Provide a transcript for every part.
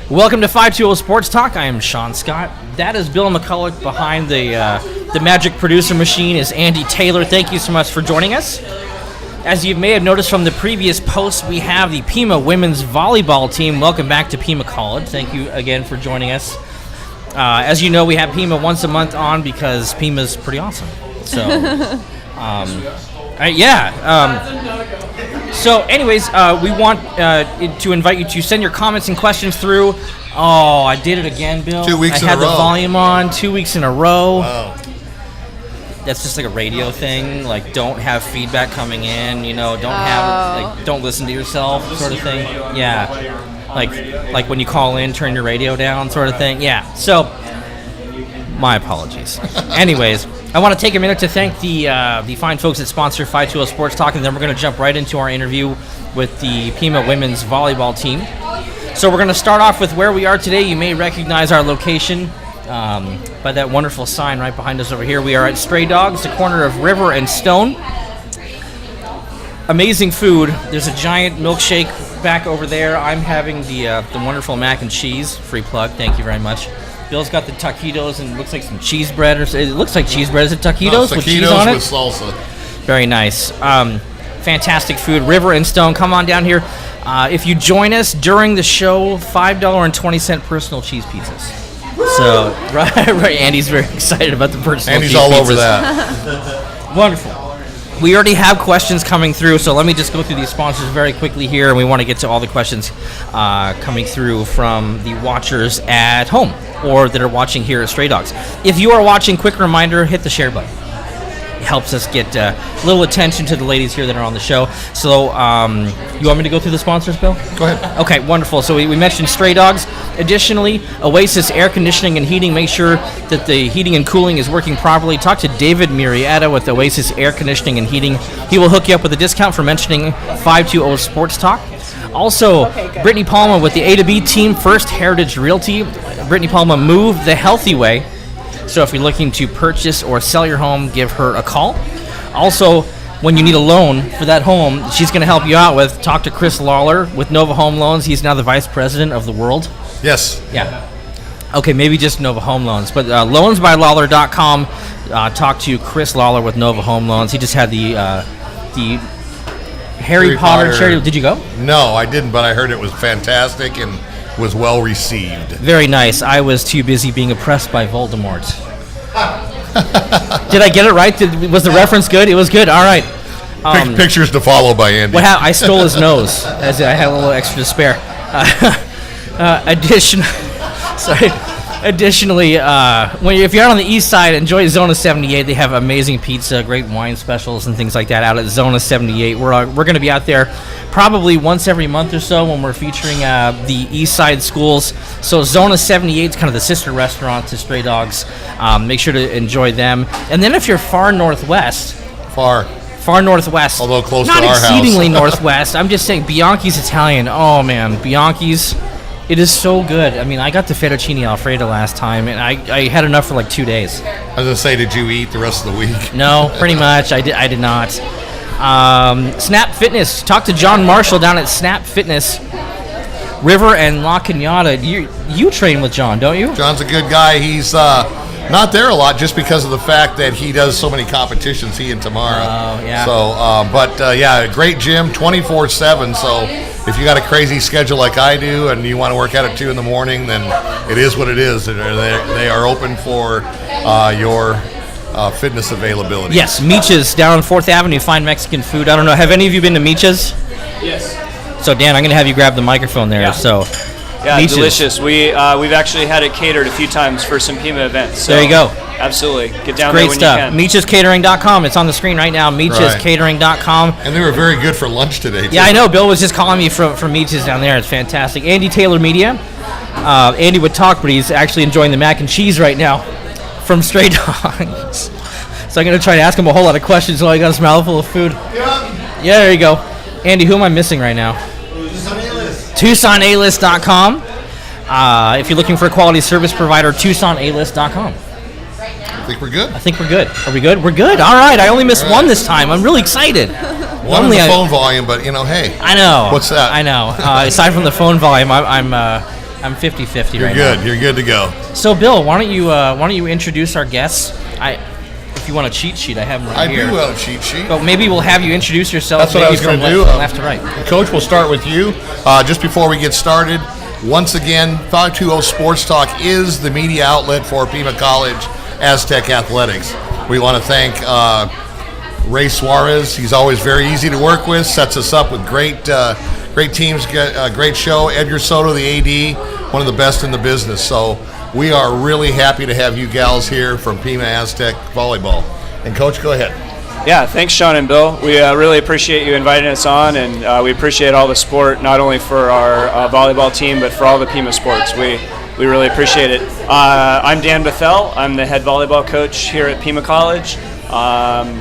Welcome to 520 Sports Talk. I am Sean Scott. That is Bill McCulloch. Behind the magic producer machine is Andy Taylor. Thank you so much for joining us. As you may have noticed from the previous post, we have the Pima women's volleyball team. Welcome back to Pima College. Thank you again for joining us. As you know, we have Pima once a month on because Pima's pretty awesome. So, So anyways, we want to invite you to send your comments and questions through. Oh, I did it again, Bill. 2 weeks in a row. I had the volume on 2 weeks in a row. Wow. That's just like a radio thing. Like, don't have feedback coming in. Don't listen to yourself, sort of thing. Yeah. Like when you call in, turn your radio down, sort of thing. Yeah. So, my apologies. Anyways, I want to take a minute to thank the fine folks that sponsor 520 Sports Talk, and then we're going to jump right into our interview with the Pima women's volleyball team. So we're going to start off with where we are today. You may recognize our location by that wonderful sign right behind us over here. We are at Stray Dogs, the corner of River and Stone. Amazing food. There's a giant milkshake back over there. I'm having the wonderful mac and cheese. Free plug. Thank you very much. Bill's got the taquitos and it looks like some cheese bread. It looks like cheese bread. Is it taquitos with cheese on it? With salsa. Very nice. Fantastic food. River and Stone. Come on down here. If you join us during the show, $5.20 personal cheese pizzas. So, right. Andy's very excited about the personal cheese pizzas. Andy's all over that. Wonderful. We already have questions coming through, so let me just go through these sponsors very quickly here, and we want to get to all the questions coming through from the watchers at home or that are watching here at Stray Dogs. If you are watching, quick reminder, hit the share button. It helps us get a little attention to the ladies here that are on the show. So, you want me to go through the sponsors, Bill? Go ahead. Okay, wonderful. So we mentioned Stray Dogs. Additionally, Oasis Air Conditioning and Heating. Make sure that the heating and cooling is working properly. Talk to David Murrieta with Oasis Air Conditioning and Heating. He will hook you up with a discount for mentioning 520 Sports Talk. Also, Brittany Palma with the A to B team, First Heritage Realty. Brittany Palma, move the healthy way. So if you're looking to purchase or sell your home, give her a call. Also, when you need a loan for that home, she's going to help you out with. Talk to Chris Lawler with Nova Home Loans. He's now the vice president of the world. Yes. Yeah. Okay, maybe just Nova Home Loans. But loansbylawler.com, talk to Chris Lawler with Nova Home Loans. He just had the Harry Potter charity. Did you go? No, I didn't, but I heard it was fantastic and was well received. Very nice. I was too busy being oppressed by Voldemort. Did I get it right? Was the reference good? It was good. All right. Pictures to follow by Andy. I stole his nose, as I had a little extra to spare. Additionally, if you're out on the east side, enjoy Zona 78. They have amazing pizza, great wine specials, and things like that out at Zona 78. We're going to be out there probably once every month or so when we're featuring the east side schools. So Zona 78 is kind of the sister restaurant to Stray Dogs. Make sure to enjoy them. And then if you're far northwest, although close to our house, not exceedingly northwest. I'm just saying Bianchi's Italian. Oh man, Bianchi's. It is so good. I mean, I got the fettuccine alfredo last time, and I had enough for like 2 days. I was going to say, did you eat the rest of the week? No, pretty much. I did not. Snap Fitness. Talk to John Marshall down at Snap Fitness, River and La Cañada. You train with John, don't you? John's a good guy. He's not there a lot just because of the fact that he does so many competitions, he and Tamara. Oh, yeah. So, great gym, 24/7. So if you got a crazy schedule like I do and you want to work out at 2 in the morning, then it is what it is. They are open for your fitness availability. Yes, Micha's down on 4th Avenue, fine Mexican food. I don't know, have any of you been to Micha's? Yes. So, Dan, I'm going to have you grab the microphone there. Yeah. So, yeah, Micha's. Delicious. We've actually had it catered a few times for some Pima events. So there you go. Absolutely. Get down Great there stuff. when you can. MichasCatering.com. It's on the screen right now. MichasCatering.com. And they were very good for lunch today, too. Yeah, I know. Bill was just calling me from Michas down there. It's fantastic. Andy Taylor Media. Andy would talk, but he's actually enjoying the mac and cheese right now from Stray Dogs. So I'm going to try to ask him a whole lot of questions while I got a mouthful of food. Yeah, there you go. Andy, who am I missing right now? TucsonAlist.com. If you're looking for a quality service provider, TucsonAlist.com. I think we're good. I think we're good. Are we good? We're good. All right. I only missed one this time. I'm really excited. One on the phone volume, but hey. I know. What's that? I know. Aside from the phone volume, I'm I'm 50-50 You're right good. now. You're good to go. So, Bill, why don't you introduce our guests? If you want a cheat sheet, I have them right here. I do have a cheat sheet. But maybe we'll have you introduce yourself. That's what I was going to do. From left to right. Coach, we'll start with you. Just before we get started, once again, 520 Sports Talk is the media outlet for Pima College Aztec Athletics. We want to thank Ray Suarez. He's always very easy to work with, sets us up with great teams, great show. Edgar Soto, the AD, one of the best in the business. So we are really happy to have you gals here from Pima Aztec Volleyball. And Coach, go ahead. Yeah, thanks, Sean and Bill. We really appreciate you inviting us on, and we appreciate all the support, not only for our volleyball team, but for all the Pima sports. We really appreciate it. I'm Dan Bethel. I'm the head volleyball coach here at Pima College,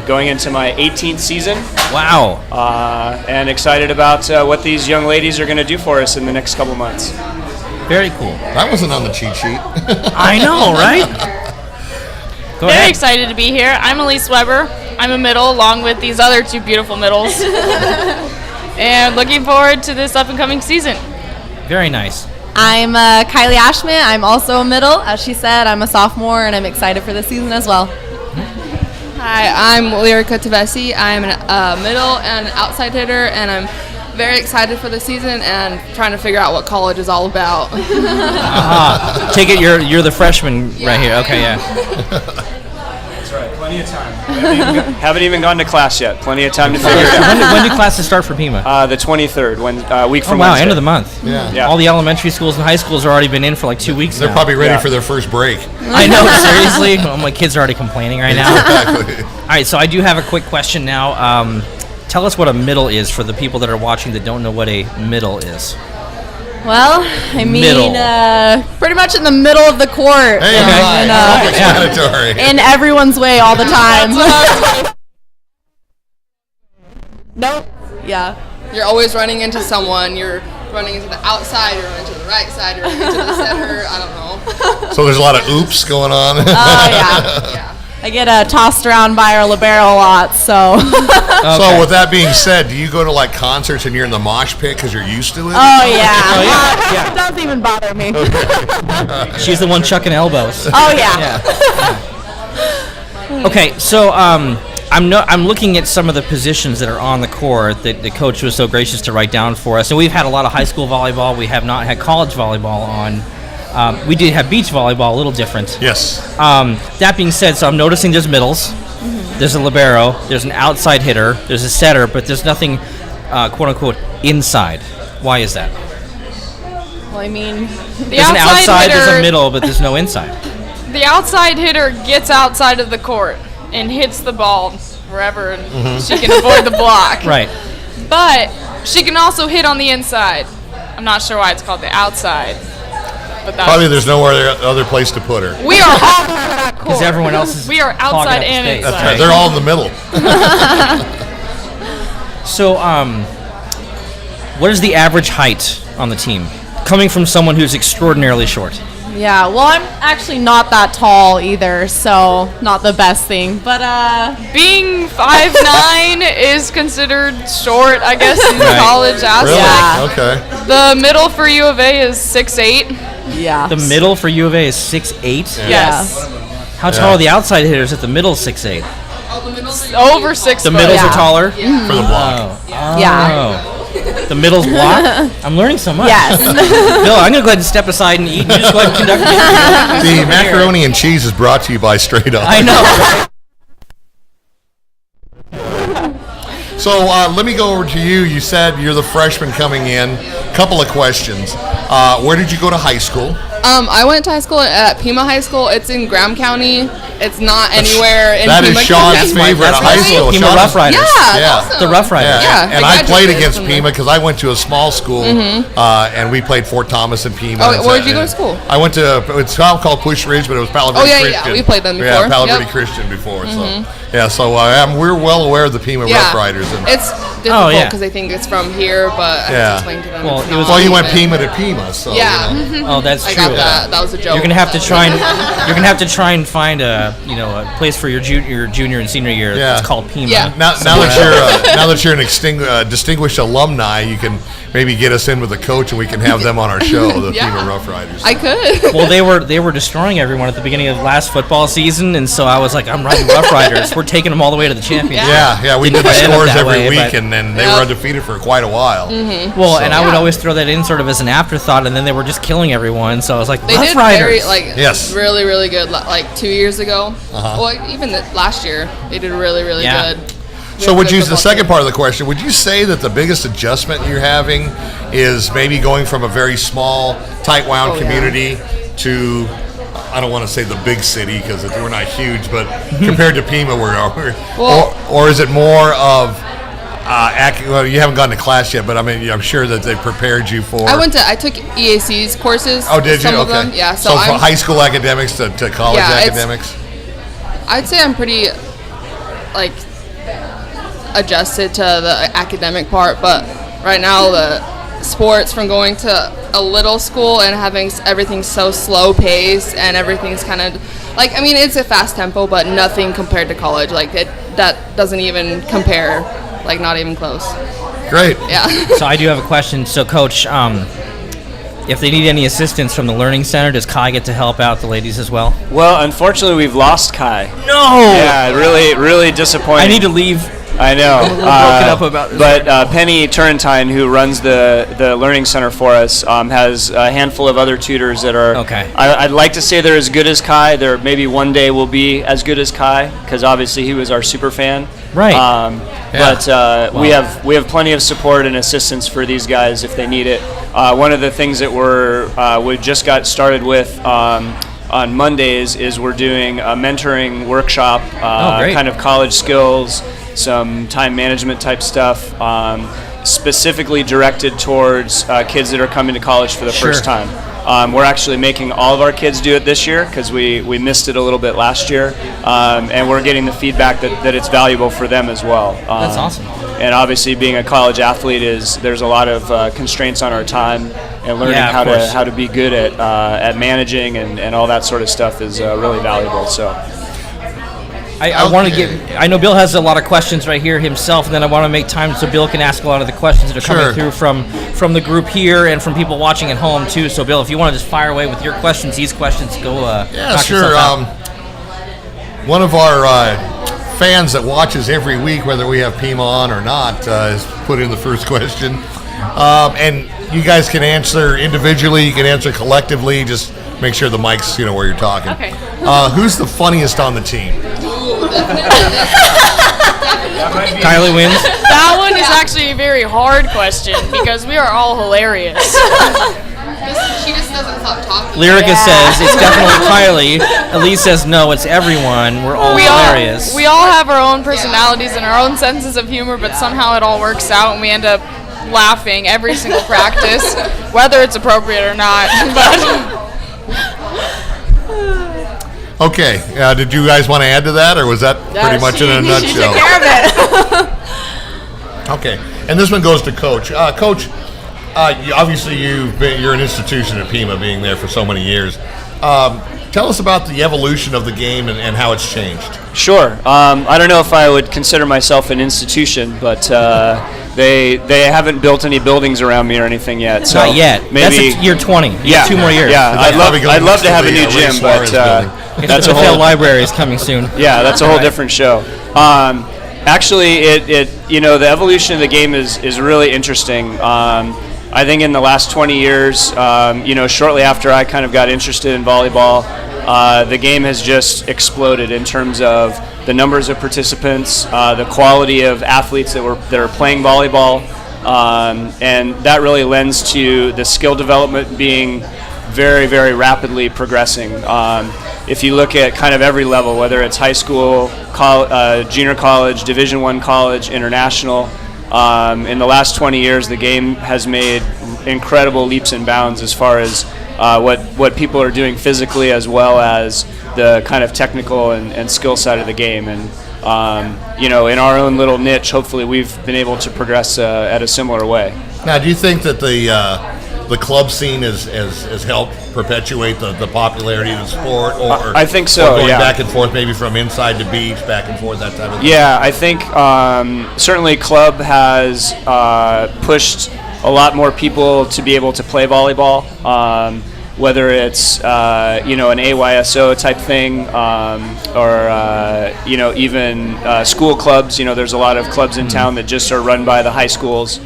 going into my 18th season. Wow. And excited about what these young ladies are going to do for us in the next couple months. Very cool. That wasn't on the cheat sheet. I know, right? Go Very ahead. excited to be here. I'm Elise Weber. I'm a middle along with these other two beautiful middles. And looking forward to this up-and-coming season. Very nice. I'm Kylie Ashman. I'm also a middle. As she said, I'm a sophomore, and I'm excited for this season as well. Hi, I'm Lyrica Tavesi. I'm a middle and outside hitter, and I'm very excited for the season and trying to figure out what college is all about. Take it you're the freshman right here. Okay, yeah. That's right. Plenty of time. Haven't even gone to class yet. Plenty of time to figure it out. When do classes start for Pima? The 23rd, week from wow, Wednesday. end of the month. Yeah. All the elementary schools and high schools have already been in for like 2 weeks They're now. probably ready Yeah. for their first break. I know, seriously. Well, my kids are already complaining right now. Exactly. All right, so I do have a quick question now. Tell us what a middle is for the people that are watching that don't know what a middle is. Well, I mean, Middle. pretty much in the middle of the court. Hey, and, self-explanatory. in everyone's way all the time. Nope. Yeah. You're always running into someone. You're running into the outside, you're running to the right side, you're running into the center. I don't know. So there's a lot of oops going on. Oh, yeah. Yeah. I get tossed around by our libero a lot, so. So with that being said, do you go to like concerts and you're in the mosh pit because you're used to it? Oh, yeah. yeah. It doesn't even bother me. She's the one chucking elbows. Oh, yeah. Okay, so I'm looking at some of the positions that are on the court that the coach was so gracious to write down for us. And we've had a lot of high school volleyball. We have not had college volleyball on. We did have beach volleyball, a little different. Yes. That being said, so I'm noticing there's middles, there's a libero, there's an outside hitter, there's a setter, but there's nothing, quote unquote, inside. Why is that? Well, I mean, There's an outside, there's a middle, but there's no inside. The outside hitter gets outside of the court and hits the ball wherever she can avoid the block. Right. But she can also hit on the inside. I'm not sure why it's called the outside. But that's Probably there's nowhere other place to put her. we are all over that court. Because everyone else is We are clogging outside up the and space. That's inside. right. They're all in the middle. So, what is the average height on the team? Coming from someone who's extraordinarily short. yeah, well, I'm actually not that tall either, so not the best thing. But, Being 5'9" is considered short, I guess, in Right. college aspect. Really? Yeah. Okay. The middle for U of A is 6'8". yeah. The middle for U of A is 6'8". Yes. How tall are the outside hitters at the middle 6'8"? Over 6 The foot. middles Yeah. are taller? For the block. Yeah. Oh. The middle's block? I'm learning so much. Yes. Bill, I'm going to go ahead and step aside and eat. You just go ahead and conduct the The macaroni and cheese is brought to you by Straight Up. I know. So let me go over to you. You said you're the freshman coming in. Couple of questions. Where did you go to high school? I went to high school at Pima High School. It's in Graham County. It's not anywhere in That Pima is Sean's County. favorite That's high right. school. Pima Sean's- Rough Riders. Yeah, Yeah. awesome. The Rough Riders. Yeah, Yeah, and I I played graduated against from Pima there. because I went to a small school, and we played Fort Thomas and Pima. Oh, where did you go to school? I went to, it's now called Push Ridge, but it was Palo Verde Oh, yeah, Christian. yeah, we played them Yeah, before. Palo Verde Yep. Christian before. So, yeah, so we're well aware of the Pima Yeah. Rough Riders. And, It's Oh, difficult yeah. because they think it's from here, but I have Yeah. to explain to them. Well, it's it was- not well, you went even. Pima to Pima, so. Yeah. You know. Oh, that's I true. got that. That was a joke. You're gonna have to try and find a place for your junior and senior year. Yeah. It's called Pima. Yeah. Now that you're an distinguished alumni, you can maybe get us in with the coach and we can have them on our show, the Yeah. Pima Rough Riders. I could. Well, they were destroying everyone at the beginning of last football season, and so I was like, I'm riding Rough Riders. We're taking them all the way to the championship. Yeah, we did the Didn't end up scores that every way, week, but- and then they were undefeated for quite a while. Well, and I would always throw that in sort of as an afterthought, and then they were just killing everyone. So I was like, They Rough did Riders. Yes. really, really good. Like 2 years ago. Well, even last year, they did really, really Yeah. good. So would you, the second part of the question, would you say that the biggest adjustment you're having is maybe going from a very small, tight-wound community to, I don't want to say the big city because we're not huge, but compared to Pima, or is it more of, well, you haven't gone to class yet, but I mean, I'm sure that they prepared you for. I took EAC's courses. Oh, did you? Some of Okay. them. Yeah. So from high school academics to college academics? I'd say I'm pretty, adjusted to the academic part, but right now the sports, from going to a little school and having everything so slow paced and everything's kind of it's a fast tempo, but nothing compared to college. That doesn't even compare, not even close. Great. Yeah. So I do have a question. So, Coach, if they need any assistance from the Learning Center, does Kai get to help out the ladies as well? Well, unfortunately, we've lost Kai. No! Yeah, really, really disappointing. I need to leave. I know. I'm a little broken up about this. But Penny Turrentine, who runs the Learning Center for us, has a handful of other tutors that are. Okay. I'd like to say they're as good as Kai. They're maybe one day will be as good as Kai, because obviously he was our super fan. Right. But we have plenty of support and assistance for these guys if they need it. One of the things that we just got started with on Mondays is we're doing a mentoring workshop, kind of college skills, some time management type stuff, specifically directed towards kids that are coming to college for the first time. We're actually making all of our kids do it this year because we missed it a little bit last year, and we're getting the feedback that it's valuable for them as well. That's awesome. And obviously, being a college athlete there's a lot of constraints on our time, and learning how to be good at managing and all that sort of stuff is really valuable. So. I want to I know Bill has a lot of questions right here himself, and then I want to make time so Bill can ask a lot of the questions that are coming through from the group here and from people watching at home too. So Bill, if you want to just fire away with your questions, these questions, go. Yeah, sure. One of our fans that watches every week, whether we have Pima on or not, has put in the first question, and you guys can answer individually, you can answer collectively. Just make sure the mic's where you're talking. Okay. Who's the funniest on the team? Kylie wins. That one is actually a very hard question because we are all hilarious. She just doesn't stop talking. Lyrica says it's definitely Kylie. Elise says no, it's everyone. We're all hilarious. We all have our own personalities and our own senses of humor, but somehow it all works out and we end up laughing every single practice, whether it's appropriate or not. But Okay, did you guys want to add to that, or was that pretty much in a nutshell? She took care of it. Okay, and this one goes to Coach. Coach, obviously you're an institution at Pima, being there for so many years. Tell us about the evolution of the game and how it's changed. Sure. I don't know if I would consider myself an institution, but they haven't built any buildings around me or anything yet. So not yet. Maybe That's year 20. You have 2 more years. Yeah, I'd love to have a new gym, but that's a whole library is coming soon. Yeah, that's a whole different show. Actually, the evolution of the game is really interesting. I think in the last 20 years, shortly after I kind of got interested in volleyball, the game has just exploded in terms of the numbers of participants, the quality of athletes that are playing volleyball, and that really lends to the skill development being very, very rapidly progressing. If you look at kind of every level, whether it's high school, junior college, Division I college, international, in the last 20 years, the game has made incredible leaps and bounds as far as what people are doing physically, as well as the kind of technical and skill side of the game. And in our own little niche, hopefully we've been able to progress at a similar way. Now, do you think that the club scene has helped perpetuate the popularity of the sport, or I think so. Or going yeah. back and forth, maybe from inside to beach, back and forth, that type of thing? Yeah, I think certainly club has pushed a lot more people to be able to play volleyball, whether it's an AYSO type thing or even school clubs. There's a lot of clubs in town that just are run by the high schools,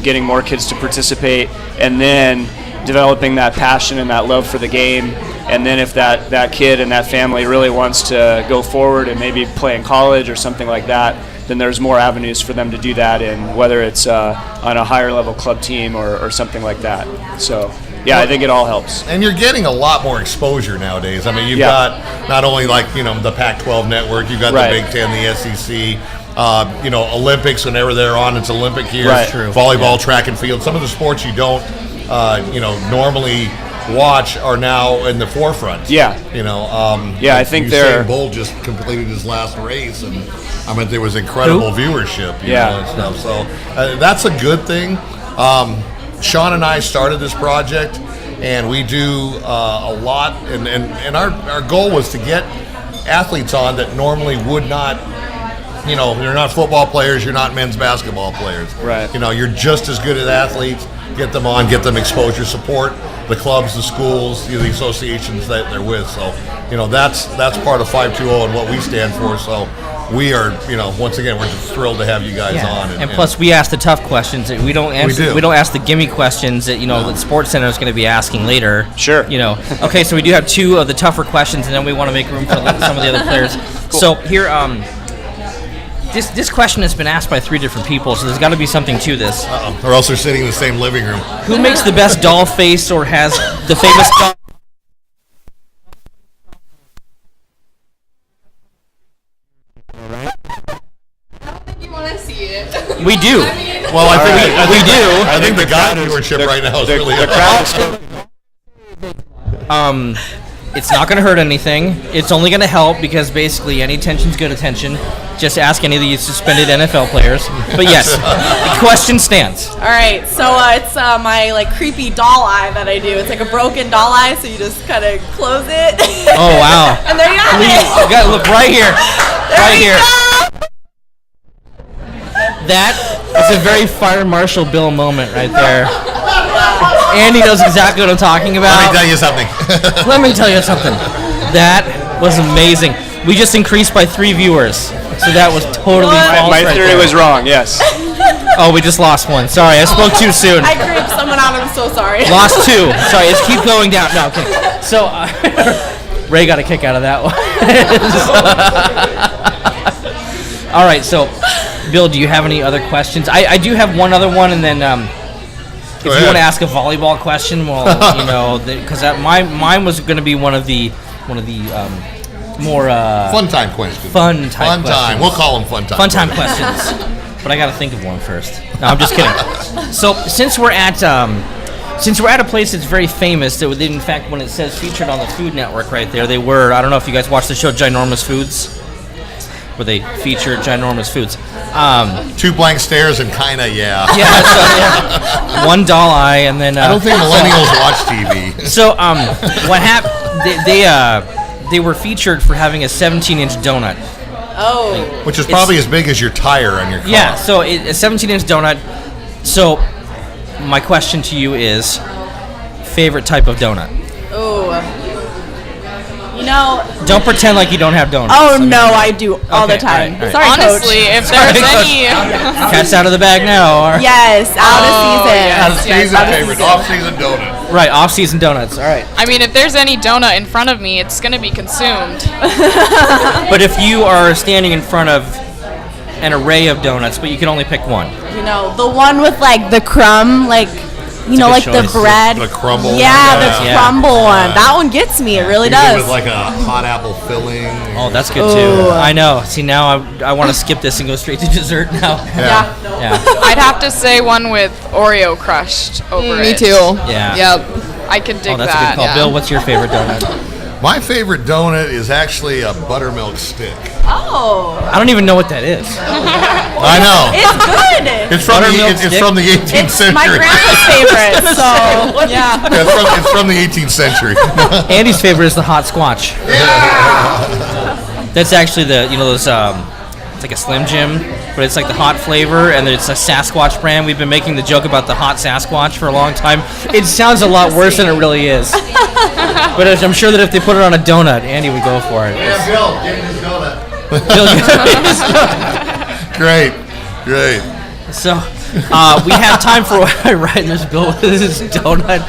getting more kids to participate, and then developing that passion and that love for the game. And then if that kid and that family really wants to go forward and maybe play in college or something like that, then there's more avenues for them to do that in, whether it's on a higher level club team or something like that. So I think it all helps. And you're getting a lot more exposure nowadays. I mean, you've got not only the Pac-12 network, you've got the Big Ten, the SEC, Olympics. Whenever they're on, it's Olympic years. Right. True. Volleyball, track and field. Some of the sports you don't, normally watch are now in the forefront. Yeah. I think Usain Bolt just completed his last race, and there was incredible viewership. And stuff. So that's a good thing. Sean and I started this project, and we do a lot, and our goal was to get athletes on that normally would not, you're not football players, you're not men's basketball players. Right. You're just as good as athletes. Get them on, get them exposure, support the clubs, the schools, the associations that they're with. So, that's part of 520 and what we stand for. So we are, once again, we're just thrilled to have you guys on. And plus, we ask the tough questions. We don't ask the gimme questions that that Sports Center is going to be asking later. Sure. Okay, so we do have two of the tougher questions, and then we want to make room for some of the other players. Cool. So here, this question has been asked by 3 different people, so there's got to be something to this. Or else they're sitting in the same living room. Who makes the best doll face or has the famous doll? We do. Well, I think the guy viewership right now is really the crowd. It's not going to hurt anything. It's only going to help because basically any attention's good attention. Just ask any of these suspended NFL players. But yes, the question stands. All right, so it's my creepy doll eye that I do. It's like a broken doll eye, so you just kind of close it. Oh wow! And there you have it. You got to look right here. Right here. That is a very Fire Marshal Bill moment right there. Andy knows exactly what I'm talking about. Let me tell you something. Let me tell you something. That was amazing. We just increased by 3 viewers, so that was totally false. My theory was wrong. Yes. Oh, we just lost one. Sorry, I spoke too soon. I creeped someone out. I'm so sorry. Lost 2. Sorry, let's keep going down. No, okay. So Ray got a kick out of that one. All right, so Bill, do you have any other questions? I do have one other one, and then if you want to ask a volleyball question, well, because mine was going to be one of the more fun time questions. Fun time. We'll call them fun time. Fun time questions. But I got to think of one first. No, I'm just kidding. So since we're at a place that's very famous, that in fact when it says featured on the Food Network right there, they were. I don't know if you guys watched the show Ginormous Foods, where they featured Ginormous Foods. 2 blank stares and kinda Yeah. So, 1 doll eye and then. I don't think millennials watch TV. So what happened? They were featured for having a 17-inch donut. Oh. Which is probably as big as your tire on your car. Yeah. So a 17-inch donut. So my question to you is, favorite type of donut? Oh. Don't pretend like you don't have donuts. Oh, no, I do all the time. All right. Sorry, honestly, Coach. if there's any... Cat's out of the bag now. Or... Yes, out of season. Out of season favorite. Off-season donut. Right, off-season donuts. All right. I mean, if there's any donut in front of me, it's going to be consumed. But if you are standing in front of an array of donuts, but you can only pick one. The one with, the crumb, like choice. the bread. The crumble. Yeah, the crumble one. That one gets me. It really does. With like a hot apple filling. Oh, that's good too. I know. See, now I want to skip this and go straight to dessert now. Yeah. I'd have to say one with Oreo crushed over it. Me too. Yeah. Yep. I could dig Oh, that's that. a good call. Bill, what's your favorite donut? My favorite donut is actually a buttermilk stick. Oh. I don't even know what that is. I know. It's good. It's from the 18th century. My grandpa's favorite, so yeah. It's from the 18th century. Andy's favorite is the hot squash. Yeah. That's actually those It's like a Slim Jim, but it's like the hot flavor, and it's a Sasquatch brand. We've been making the joke about the hot Sasquatch for a long time. It sounds a lot worse than it really is. But I'm sure that if they put it on a donut, Andy would go for it. Yeah, Bill, give him his donut. Great. So we have time for right. There's Bill with his donut.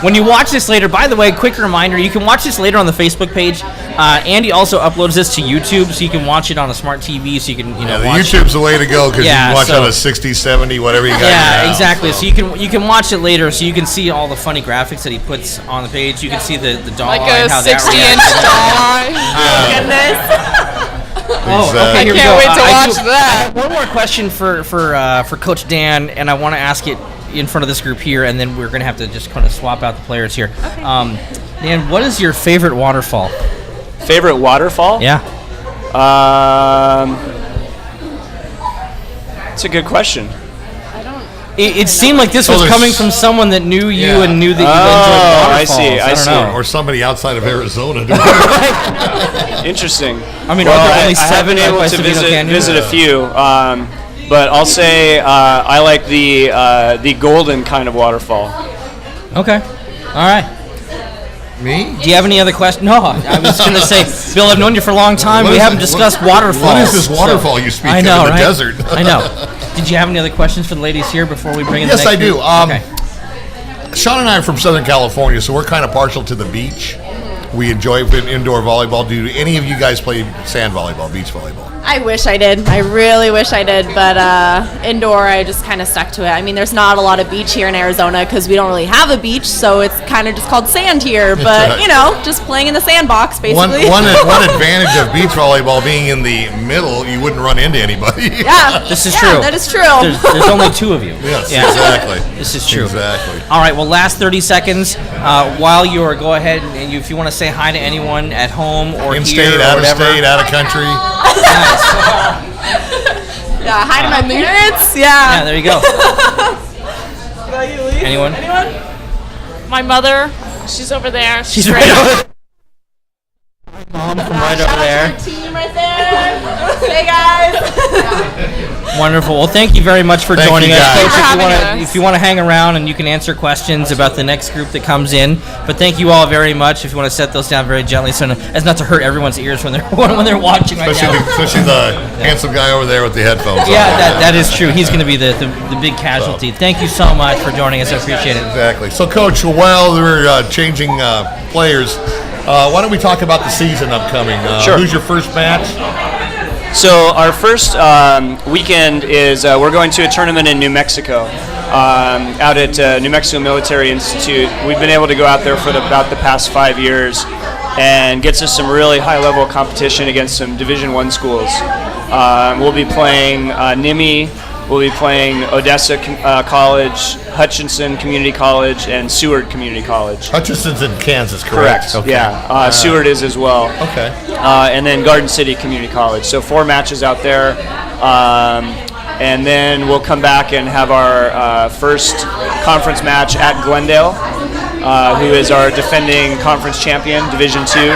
When you watch this later, by the way, quick reminder: you can watch this later on the Facebook page. Andy also uploads this to YouTube, so you can watch it on a smart TV. So you can the watch YouTube's the way to go because you can watch on a 60, 70, whatever you got. Yeah, exactly. So you can watch it later, so you can see all the funny graphics that he puts on the page. You can see the doll Like eye, a how that 60-inch reacts. doll eye. Goodness. Oh, okay, here we Can't go. wait to I watch do- that. I have one more question for Coach Dan, and I want to ask it in front of this group here, and then we're going to have to just kind of swap out the players here. Okay. Dan, what is your favorite waterfall? Favorite waterfall? Yeah. It's a good question. It seemed like this So was there's- coming from someone that knew you Yeah. and knew that you I enjoyed see, waterfalls. I see. don't know. Or somebody outside of Arizona. Interesting. I mean, well, aren't there only I have 7 been able by to Sabino Canyon? visit a few, but I'll say I like the golden kind of waterfall. Okay. All right. Me? Do you have any other questions? No, I was going to say, Bill, I've known you for a long time. What We is haven't it? discussed What waterfalls. What is this waterfall so- you speak I of know, in the right? desert? I know. Did you have any other questions for the ladies here before we bring in Yes, the next I do. group? Okay. Sean and I are from Southern California, so we're kind of partial to the beach. We enjoy indoor volleyball. Do any of you guys play sand volleyball, beach volleyball? I wish I did. I really wish I did, but indoor, I just kind of stuck to it. I mean, there's not a lot of beach here in Arizona because we don't really have a beach, so it's kind of just called sand here. But right. you know, just playing in the sandbox, One basically. advantage of beach volleyball being in the middle, you wouldn't run into anybody. Yeah, This is yeah, true. That is true. There's only 2 of you. Yes, Yeah. exactly. This is true. Exactly. All right, well, last 30 seconds. While you are, go ahead and if you want to say hi to anyone at home or In here state, or out of whatever. state, out of country. Yeah, hi to my parents. Yeah, Yeah. there you go. Anyone? My mother, she's over there. She's right over there. Mom from right over there. Team right there. Hey guys. Wonderful. Well, thank you very much for Thank joining you, us, guys. Coach. Thank you for having us. If you want to hang around and you can answer questions about the next group that comes in. But thank you all very much. If you want to set those down very gently, so as not to hurt everyone's ears when they're watching right now. Especially the handsome guy over there with the headphones. Yeah, on. that is true. He's going to be the big casualty. Thank you so much for joining us. I appreciate it. Exactly. So, Coach, while we're changing players, why don't we talk about the season upcoming? Sure. Who's your first match? So our first weekend is we're going to a tournament in New Mexico, out at New Mexico Military Institute. We've been able to go out there for about the past 5 years, and gets us some really high-level competition against some Division I schools. We'll be playing NIMI. We'll be playing Odessa College, Hutchinson Community College, and Seward Community College. Hutchinson's in Kansas, correct? Okay. Yeah. Seward is as well. Okay. And then Garden City Community College. So 4 matches out there. And then we'll come back and have our first conference match at Glendale, who is our defending conference champion, Division II.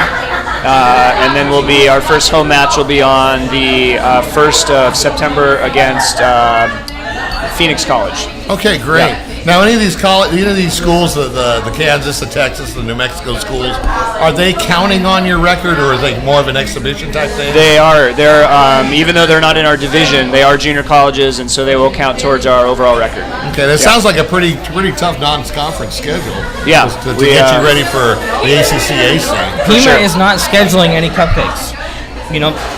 And then our first home match will be on the 1st of September against Phoenix College. Okay, great. Yeah. Now, any of these schools, the Kansas, the Texas, the New Mexico schools, are they counting on your record, or is it more of an exhibition type thing? They are. They're even though they're not in our division, they are junior colleges, and so they will count towards our overall record. Okay, that sounds like a pretty tough non-conference schedule. Yeah, to get you ready for the ACC/AC. Pima sure. is not scheduling any cupcakes.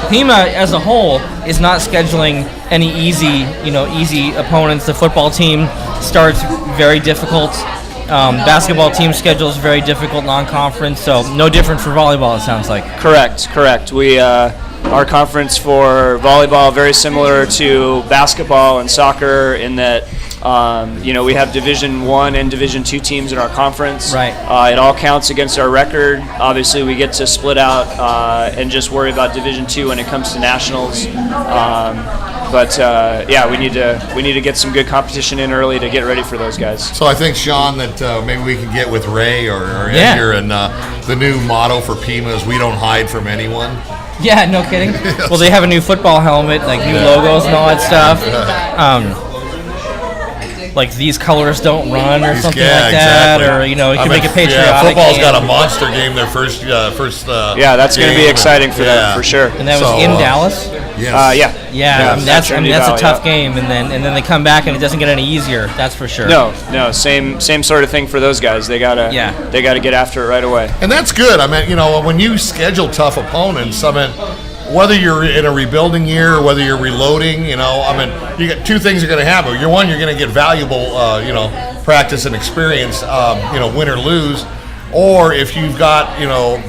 Pima as a whole is not scheduling any easy opponents. The football team starts very difficult. Basketball team schedule is very difficult, non-conference. So no different for volleyball, it sounds like. Correct. We our conference for volleyball very similar to basketball and soccer in that we have Division I and Division II teams in our conference. Right. It all counts against our record. Obviously, we get to split out and just worry about Division II when it comes to nationals. But we need to get some good competition in early to get ready for those guys. So I think, Sean, that maybe we can get with Ray or Edgar, and the new motto for Pima is "We don't hide from anyone." Yeah, no kidding. Well, they have a new football helmet, like new logos and all that stuff. Like these colors don't run or something like that, exactly. or you can make it patriotic. Yeah, football's got a monster game. Their first. Yeah, that's going to be exciting for them for sure. And that was in Dallas. Yes. Yeah. That's a tough game, and then they come back and it doesn't get any easier. That's for sure. No, same sort of thing for those guys. They gotta get after it right away. And that's good. I mean, when you schedule tough opponents, whether you're in a rebuilding year or whether you're reloading, you got two things are going to happen. You're going to get valuable, practice and experience, win or lose. Or if you've got,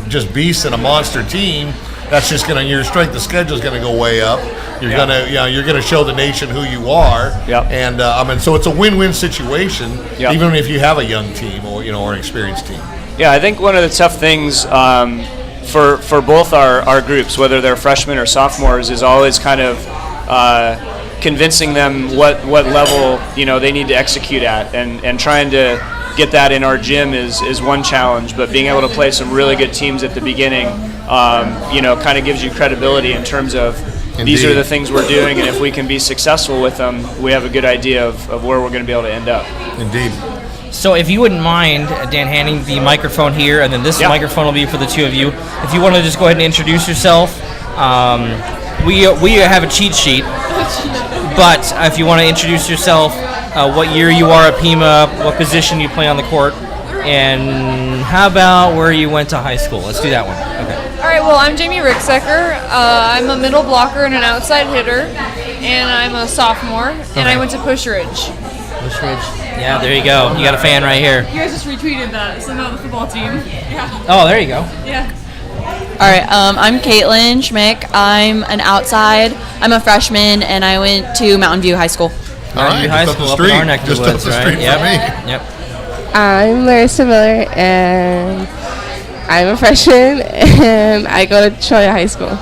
just beasts and a monster team, that's just your strength of schedule is going to go way up. You're going to show the nation who you are. Yep. And so it's a win-win situation, even if you have a young team or an experienced team. Yeah, I think one of the tough things for both our groups, whether they're freshmen or sophomores, is always kind of convincing them what level they need to execute at, and trying to get that in our gym is one challenge. But being able to play some really good teams at the beginning, kind of gives you credibility in terms of these are the things we're doing, and if we can be successful with them, we have a good idea of where we're going to be able to end up. Indeed. So if you wouldn't mind, Dan, handing the microphone here, and then this microphone will be for the two of you. If you want to just go ahead and introduce yourself. We have a cheat sheet, but if you want to introduce yourself, what year you are at Pima, what position you play on the court, and how about where you went to high school? Let's do that one. Okay. All right, well, I'm Jamie Ricksecker. I'm a middle blocker and an outside hitter, and I'm a sophomore, and I went to Push Ridge. Push Ridge. Yeah, there you go. You got a fan right here. You guys just retweeted that, somehow the football team. Yeah. Oh, there you go. Yeah. All right, I'm Caitlin Schmick. I'm an outside. I'm a freshman, and I went to Mountain View High School. All right, high school up in our neck of the woods, right? Yep. I'm Larissa Miller, and I'm a freshman, and I go to Choya High School.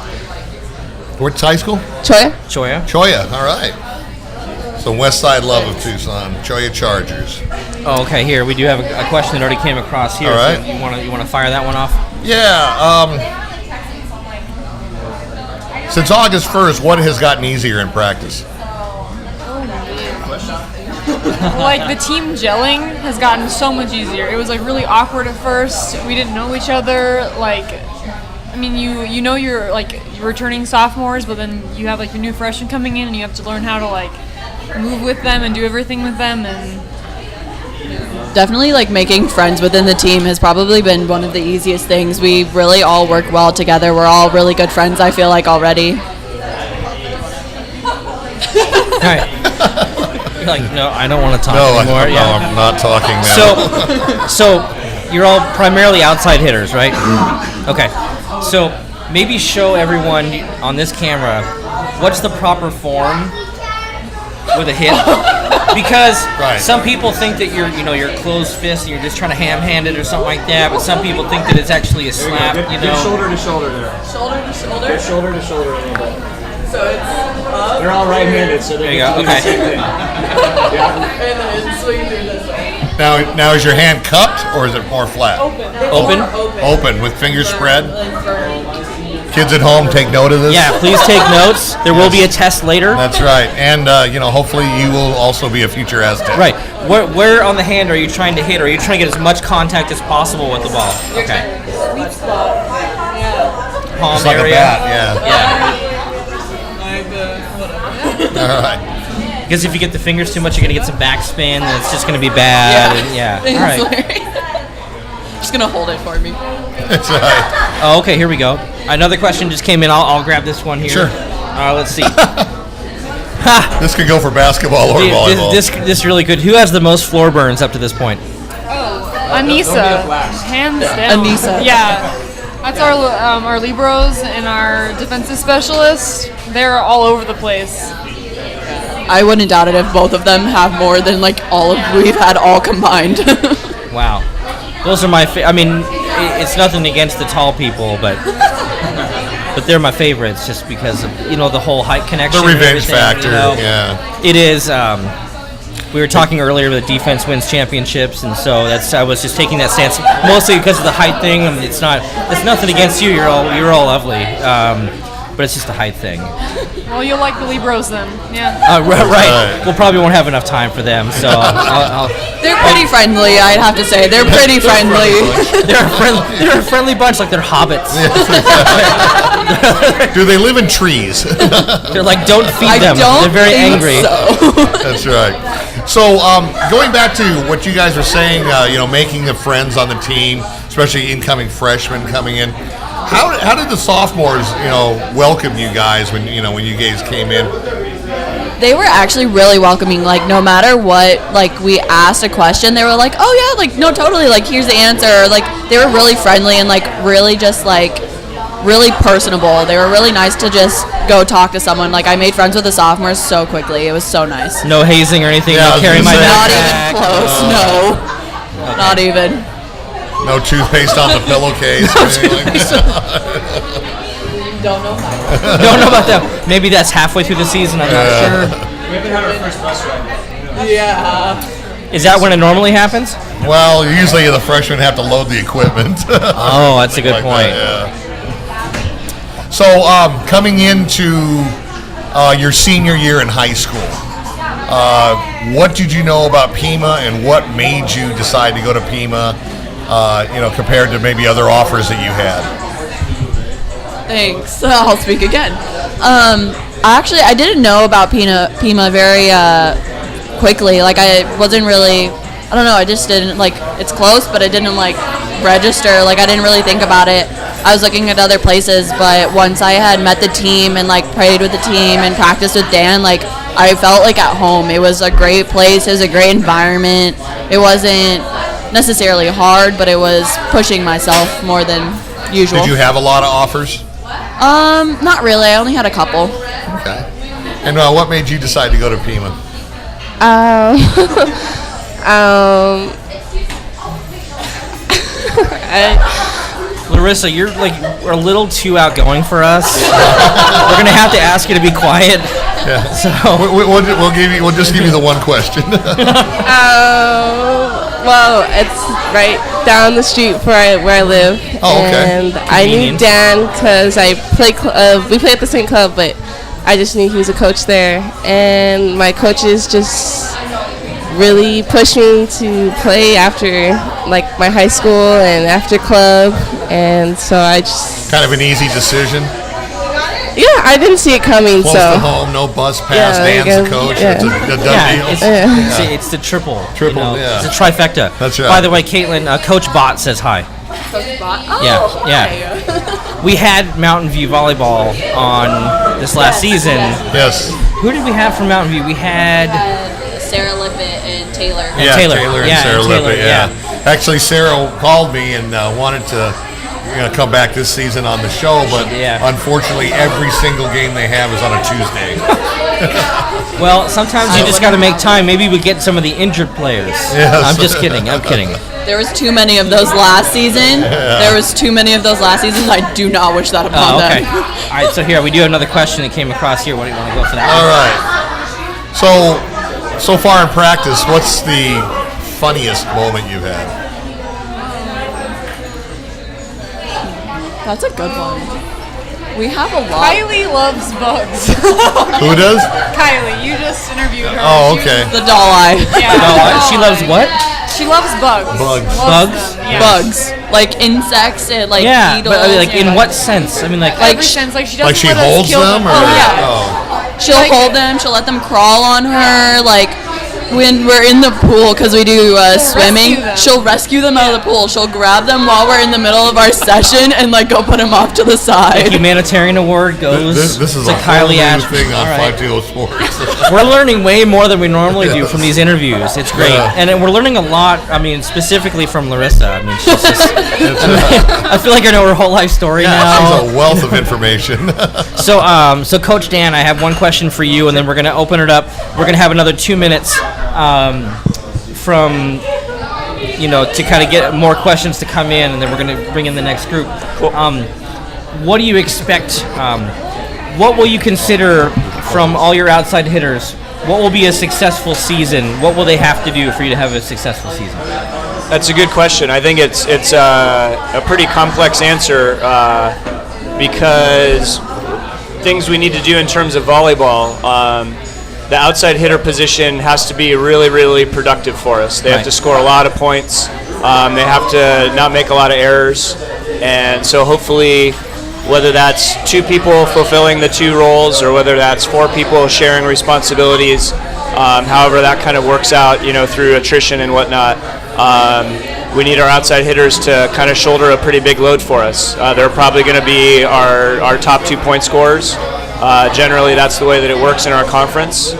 What's high school? Choya. Choya, all right. So west side love of Tucson, Choya Chargers. Oh, okay, here, we do have a question that already came across here. All right. So you want to fire that one off? Yeah. Since August 1st, what has gotten easier in practice? Like the team gelling has gotten so much easier. It was like really awkward at first. We didn't know each other. Like, I mean, you're like returning sophomores, but then you have like your new freshmen coming in, and you have to learn how to like move with them and do everything with them. And Definitely, like, making friends within the team has probably been one of the easiest things. We really all work well together. We're all really good friends, I feel like, already. Right. Like, no, I don't want to talk anymore. No, I'm not talking now. So you're all primarily outside hitters, right? Okay. So maybe show everyone on this camera what's the proper form with a hit. Because some people think that you're closed fist and you're just trying to ham-hand it or something like that, but some people think that it's actually a slap, Good shoulder to shoulder there. shoulder to shoulder. Good shoulder to shoulder a little bit. So it's up. They're all right-handed, so there you go. Okay. And then it's swinging through this way. Now is your hand cupped or is it more flat? Open with fingers spread. Kids at home, take note of this. Yeah, please take notes. There will be a test later. That's right, and hopefully you will also be a future Aztec. Right. Where on the hand are you trying to hit? Or are you trying to get as much contact as possible with the ball? Okay. Sweet spot. Yeah. Palm Just like area. a bat, yeah. All right. Because if you get the fingers too much, you're gonna get some backspin, and it's just gonna be bad. All right. Just gonna hold it for me. That's right. Oh, okay. Here we go. Another question just came in. I'll grab this one here. Sure. Let's see. This could go for basketball or volleyball. This really good. Who has the most floor burns up to this point? Anissa, hands down. Anissa. Yeah, that's our liberos and our defensive specialists. They're all over the place. I wouldn't doubt it if both of them have more than we've had all combined. Wow, those are my. I mean, it's nothing against the tall people, but they're my favorites just because of the whole height connection. The revenge and factor. Yeah, it is. we were talking earlier that defense wins championships, and so I was just taking that stance mostly because of the height thing. I mean, it's nothing against you. You're all lovely, but it's just a height thing. Well, you'll like the Libros then. Yeah. Right. We'll probably won't have enough time for them, so They're pretty friendly, I'd have to say. They're pretty friendly. They're a friendly bunch, like they're hobbits. Do they live in trees? They're like, don't feed them. They're very angry. So. That's right. So going back to what you guys were saying, making the friends on the team, especially incoming freshmen coming in. How did the sophomores, welcome you guys when you guys came in? They were actually really welcoming. Like, no matter what, like, we asked a question, they were like, oh yeah, like, no, totally, like, here's the answer. Like, they were really friendly and, like, really just, like, really personable. They were really nice to just go talk to someone. Like, I made friends with the sophomores so quickly. It was so nice. No hazing or anything? Yeah, no carry my Not backpack? even close, no. Okay. Not even. No toothpaste on the pillowcase. Don't know how. Don't know about that. Maybe that's halfway through the season. I'm not sure. We haven't had our first bus ride. Yeah. Is that when it normally happens? Well, usually the freshmen have to load the equipment. Oh, that's a good point. That, yeah. So, coming into your senior year in high school, what did you know about Pima, and what made you decide to go to Pima? Compared to maybe other offers that you had. Thanks. I'll speak again. Actually, I didn't know about Pima very quickly. Like, I wasn't really, I don't know, I just didn't, like, it's close, but I didn't, like, register. Like, I didn't really think about it. I was looking at other places, but once I had met the team and, like, prayed with the team and practiced with Dan, like, I felt like at home. It was a great place. It was a great environment. It wasn't necessarily hard, but it was pushing myself more than usual. Did you have a lot of offers? Not really. I only had a couple. Okay. And what made you decide to go to Pima? Larissa, you're like a little too outgoing for us. We're gonna have to ask you to be quiet. Yeah. So we'll just give you the one question. Well, it's right down the street where I live. Oh, okay. And I knew Dan because we play at the same club, but I just knew he was a coach there. And my coaches just really pushed me to play after, like, my high school and after club. And so I just... Kind of an easy decision. Yeah, I didn't see it coming. Close to home, no bus pass, Dan's the coach. Yeah. It's a done deal. It's the triple. Yeah. It's a trifecta. That's right. By the way, Caitlin, Coach Bott says hi. Coach Bot? Oh, Yeah. We had Mountain View Volleyball on this last season. Yes. Who did we have from Mountain View? We had Sarah Lippett and Taylor. Yeah, Taylor. and Yeah, Sarah and Lippett, Taylor, yeah. Actually, Sarah called me and wanted to come back this season on the show, but unfortunately every single game they have is on a Tuesday. Well, sometimes you just got to make time. Maybe we get some of the injured players. Yes. I'm just kidding. I'm kidding. There was too many of those last season. There was too many of those last seasons. I do not wish that upon Okay. them. All right, so here, we do have another question that came across here. What do you want to go for that? All right. So far in practice, what's the funniest moment you've had? That's a good one. We have a lot. Kylie loves bugs. Who does? Kylie, you just interviewed her. Oh, She okay. The doll eye. Yeah. She loves what? She loves bugs. Bugs. Loves Bugs? them, yeah. Bugs. Like insects and like Yeah, beetles. but like in and- what sense? I mean, like Every sense, like she doesn't Like she let us holds kill them? Or, Oh yeah. Oh. She'll hold them. She'll let them crawl on her. Like when we're in the pool, because we do swimming, rescue them. she'll rescue them out of the pool. She'll grab them while we're in the middle of our session and like go put them off to the side. humanitarian award goes This is to a whole Kylie new Ash. thing on All right. 520 Sports. We're learning way more than we normally do from these interviews. It's great, Yeah. and we're learning a lot. I mean, specifically from Larissa. I mean, she's just. I feel like I know her whole life story now. She's a wealth of information. So Coach Dan, I have one question for you, and then we're going to open it up. We're going to have another 2 minutes from, to kind of get more questions to come in, and then we're going to bring in the next group. Cool. What do you expect? What will you consider from all your outside hitters? what will be a successful season? What will they have to do for you to have a successful season? That's a good question. I think it's a pretty complex answer because things we need to do in terms of volleyball. The outside hitter position has to be really, really productive for us. They have to score a lot of points. They have to not make a lot of errors. And so hopefully, whether that's 2 people fulfilling the 2 roles or whether that's 4 people sharing responsibilities, however that kind of works out, through attrition and whatnot, we need our outside hitters to kind of shoulder a pretty big load for us. They're probably going to be our top 2 point scorers. Generally, that's the way that it works in our conference.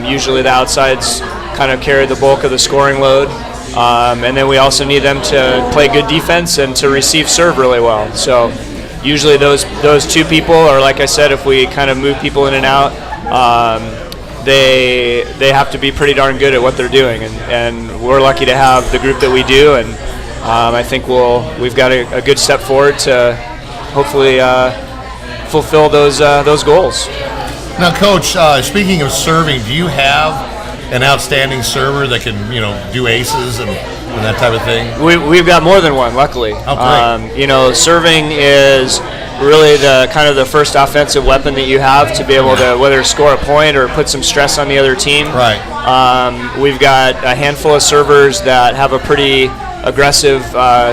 Usually the outsides kind of carry the bulk of the scoring load. And then we also need them to play good defense and to receive serve really well. So usually those 2 people, or like I said, if we kind of move people in and out, they have to be pretty darn good at what they're doing. And we're lucky to have the group that we do. And I think we've got a good step forward to hopefully fulfill those goals. Now, Coach, speaking of serving, do you have an outstanding server that can, do aces and that type of thing? We've got more than one, luckily. Oh, great. Serving is really the kind of the first offensive weapon that you have to be able to whether score a point or put some stress on the other team. Right. We've got a handful of servers that have a pretty aggressive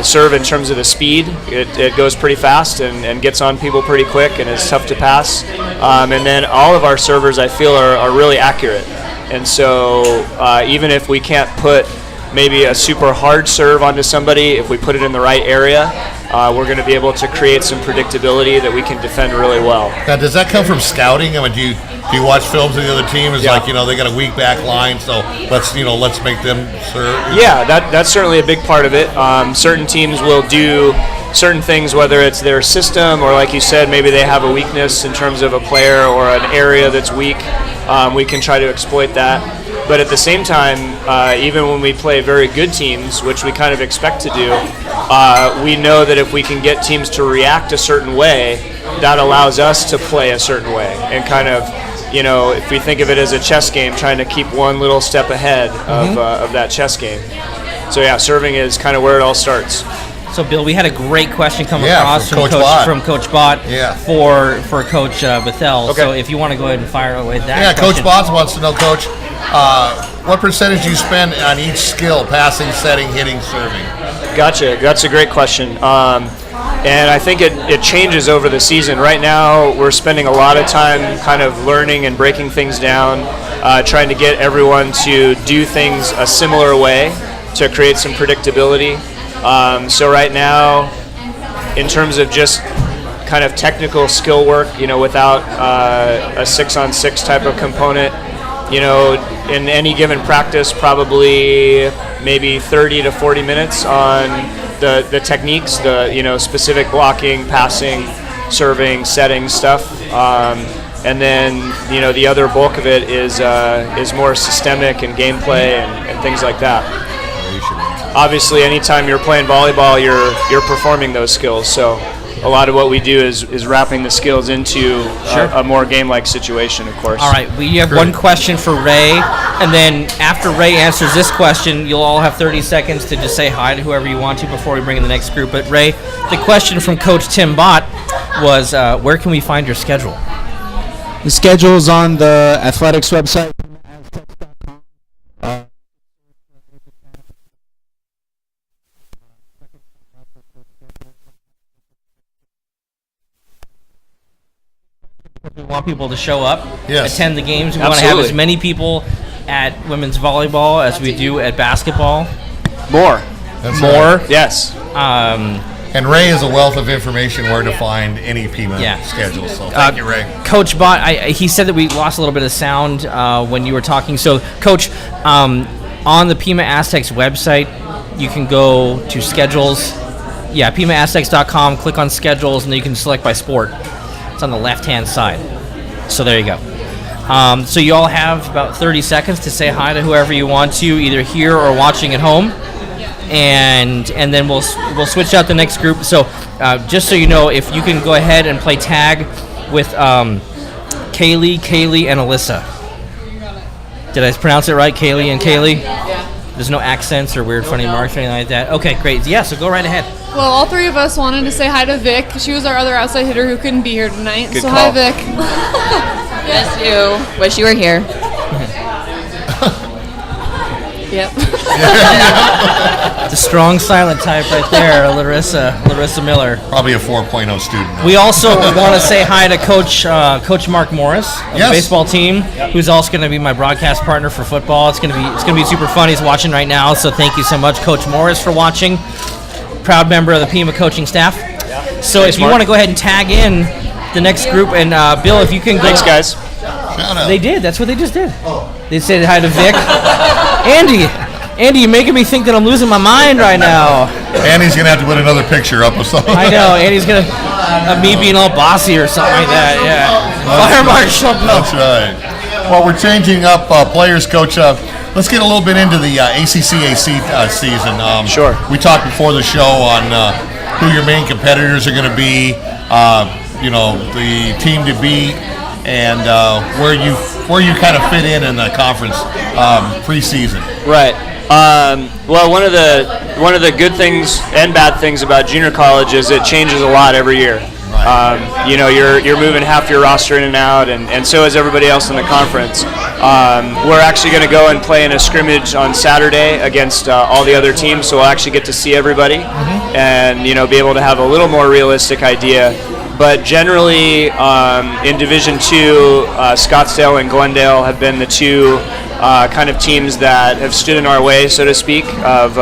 serve in terms of the speed. It goes pretty fast and gets on people pretty quick and is tough to pass. And then all of our servers, I feel, are really accurate. And so even if we can't put maybe a super hard serve onto somebody, if we put it in the right area, we're going to be able to create some predictability that we can defend really well. Now, does that come from scouting? I mean, do you watch films of the other team? It's like, they got a weak back line, so let's make them serve. Yeah, that's certainly a big part of it. Certain teams will do certain things, whether it's their system or, like you said, maybe they have a weakness in terms of a player or an area that's weak. We can try to exploit that. But at the same time, even when we play very good teams, which we kind of expect to do, we know that if we can get teams to react a certain way, that allows us to play a certain way. And kind of, if we think of it as a chess game, trying to keep one little step ahead of that chess game. So yeah, serving is kind of where it all starts. So, Bill, we had a great question come across from Coach Bott for Coach Bethel. Okay. So if you want to go ahead and fire away that question. Coach Bott wants to know, Coach, what percentage do you spend on each skill, passing, setting, hitting, serving? Gotcha. That's a great question. And I think it changes over the season. Right now, we're spending a lot of time kind of learning and breaking things down, trying to get everyone to do things a similar way to create some predictability. So right now, in terms of just kind of technical skill work, without a 6-on-6 type of component, in any given practice, probably maybe 30 to 40 minutes on the techniques, the specific blocking, passing, serving, setting stuff, and then the other bulk of it is more systemic and gameplay and things like that. Obviously, anytime you're playing volleyball, you're performing those skills. So a lot of what we do is wrapping the skills into a more game-like situation, of course. All right, we have one question for Ray, and then after Ray answers this question, you'll all have 30 seconds to just say hi to whoever you want to before we bring in the next group. But Ray, the question from Coach Tim Bott was, where can we find your schedule? The schedule is on the athletics website. We want people to show up, attend the games. We Absolutely. want to have as many people at women's volleyball as we do at basketball. More. That's More. Right. Yes. And Ray is a wealth of information where to find any Pima schedule. So thank you, Ray. Coach Bott, he said that we lost a little bit of sound when you were talking. So, Coach, on the Pima Aztecs website, you can go to schedules. Yeah, PimaAztecs.com, click on schedules, and then you can select by sport. It's on the left-hand side. So there you go. So you all have about 30 seconds to say hi to whoever you want to, either here or watching at home. And then we'll switch out the next group. So just so you know, if you can go ahead and play tag with Kaylee, and Alyssa. Did I pronounce it right, Kaylee and Kaylee? Yeah. There's no accents or weird funny marks or anything like that? Okay, great. Yeah, so go right ahead. Well, all three of us wanted to say hi to Vic. She was our other outside hitter who couldn't be here tonight. Good so call. hi, Vic. Miss you. Wish you were here. Yep. It's a strong silent type right there, Larissa Miller. Probably a 4.0 student. We also want to say hi to Coach Mark Morris of the Yes. baseball team, who's also going to be my broadcast partner for football. It's going to be super fun. He's watching right now, so thank you so much, Coach Morris, for watching. Proud member of the Pima coaching staff. So if you want to go ahead and tag in the next group, and Bill, if you can go. Thanks, guys. Shout out. They did. That's what they just did. They said hi to Vic. Andy, you're making me think that I'm losing my mind right now. Andy's going to have to put another picture up or something. I know. Andy's going to me being all bossy or something like that. Yeah. Fire Marshal. That's right. Well, we're changing up players, Coach. Let's get a little bit into the ACCAC season. Sure. We talked before the show on who your main competitors are going to be, the team to beat, and where you kind of fit in the conference preseason. Right. Well, one of the good things and bad things about junior college is it changes a lot every year. Right. You're moving half your roster in and out, and so is everybody else in the conference. We're actually going to go and play in a scrimmage on Saturday against all the other teams, so we'll actually get to see everybody and be able to have a little more realistic idea. But generally, in Division II, Scottsdale and Glendale have been the two kind of teams that have stood in our way, so to speak, of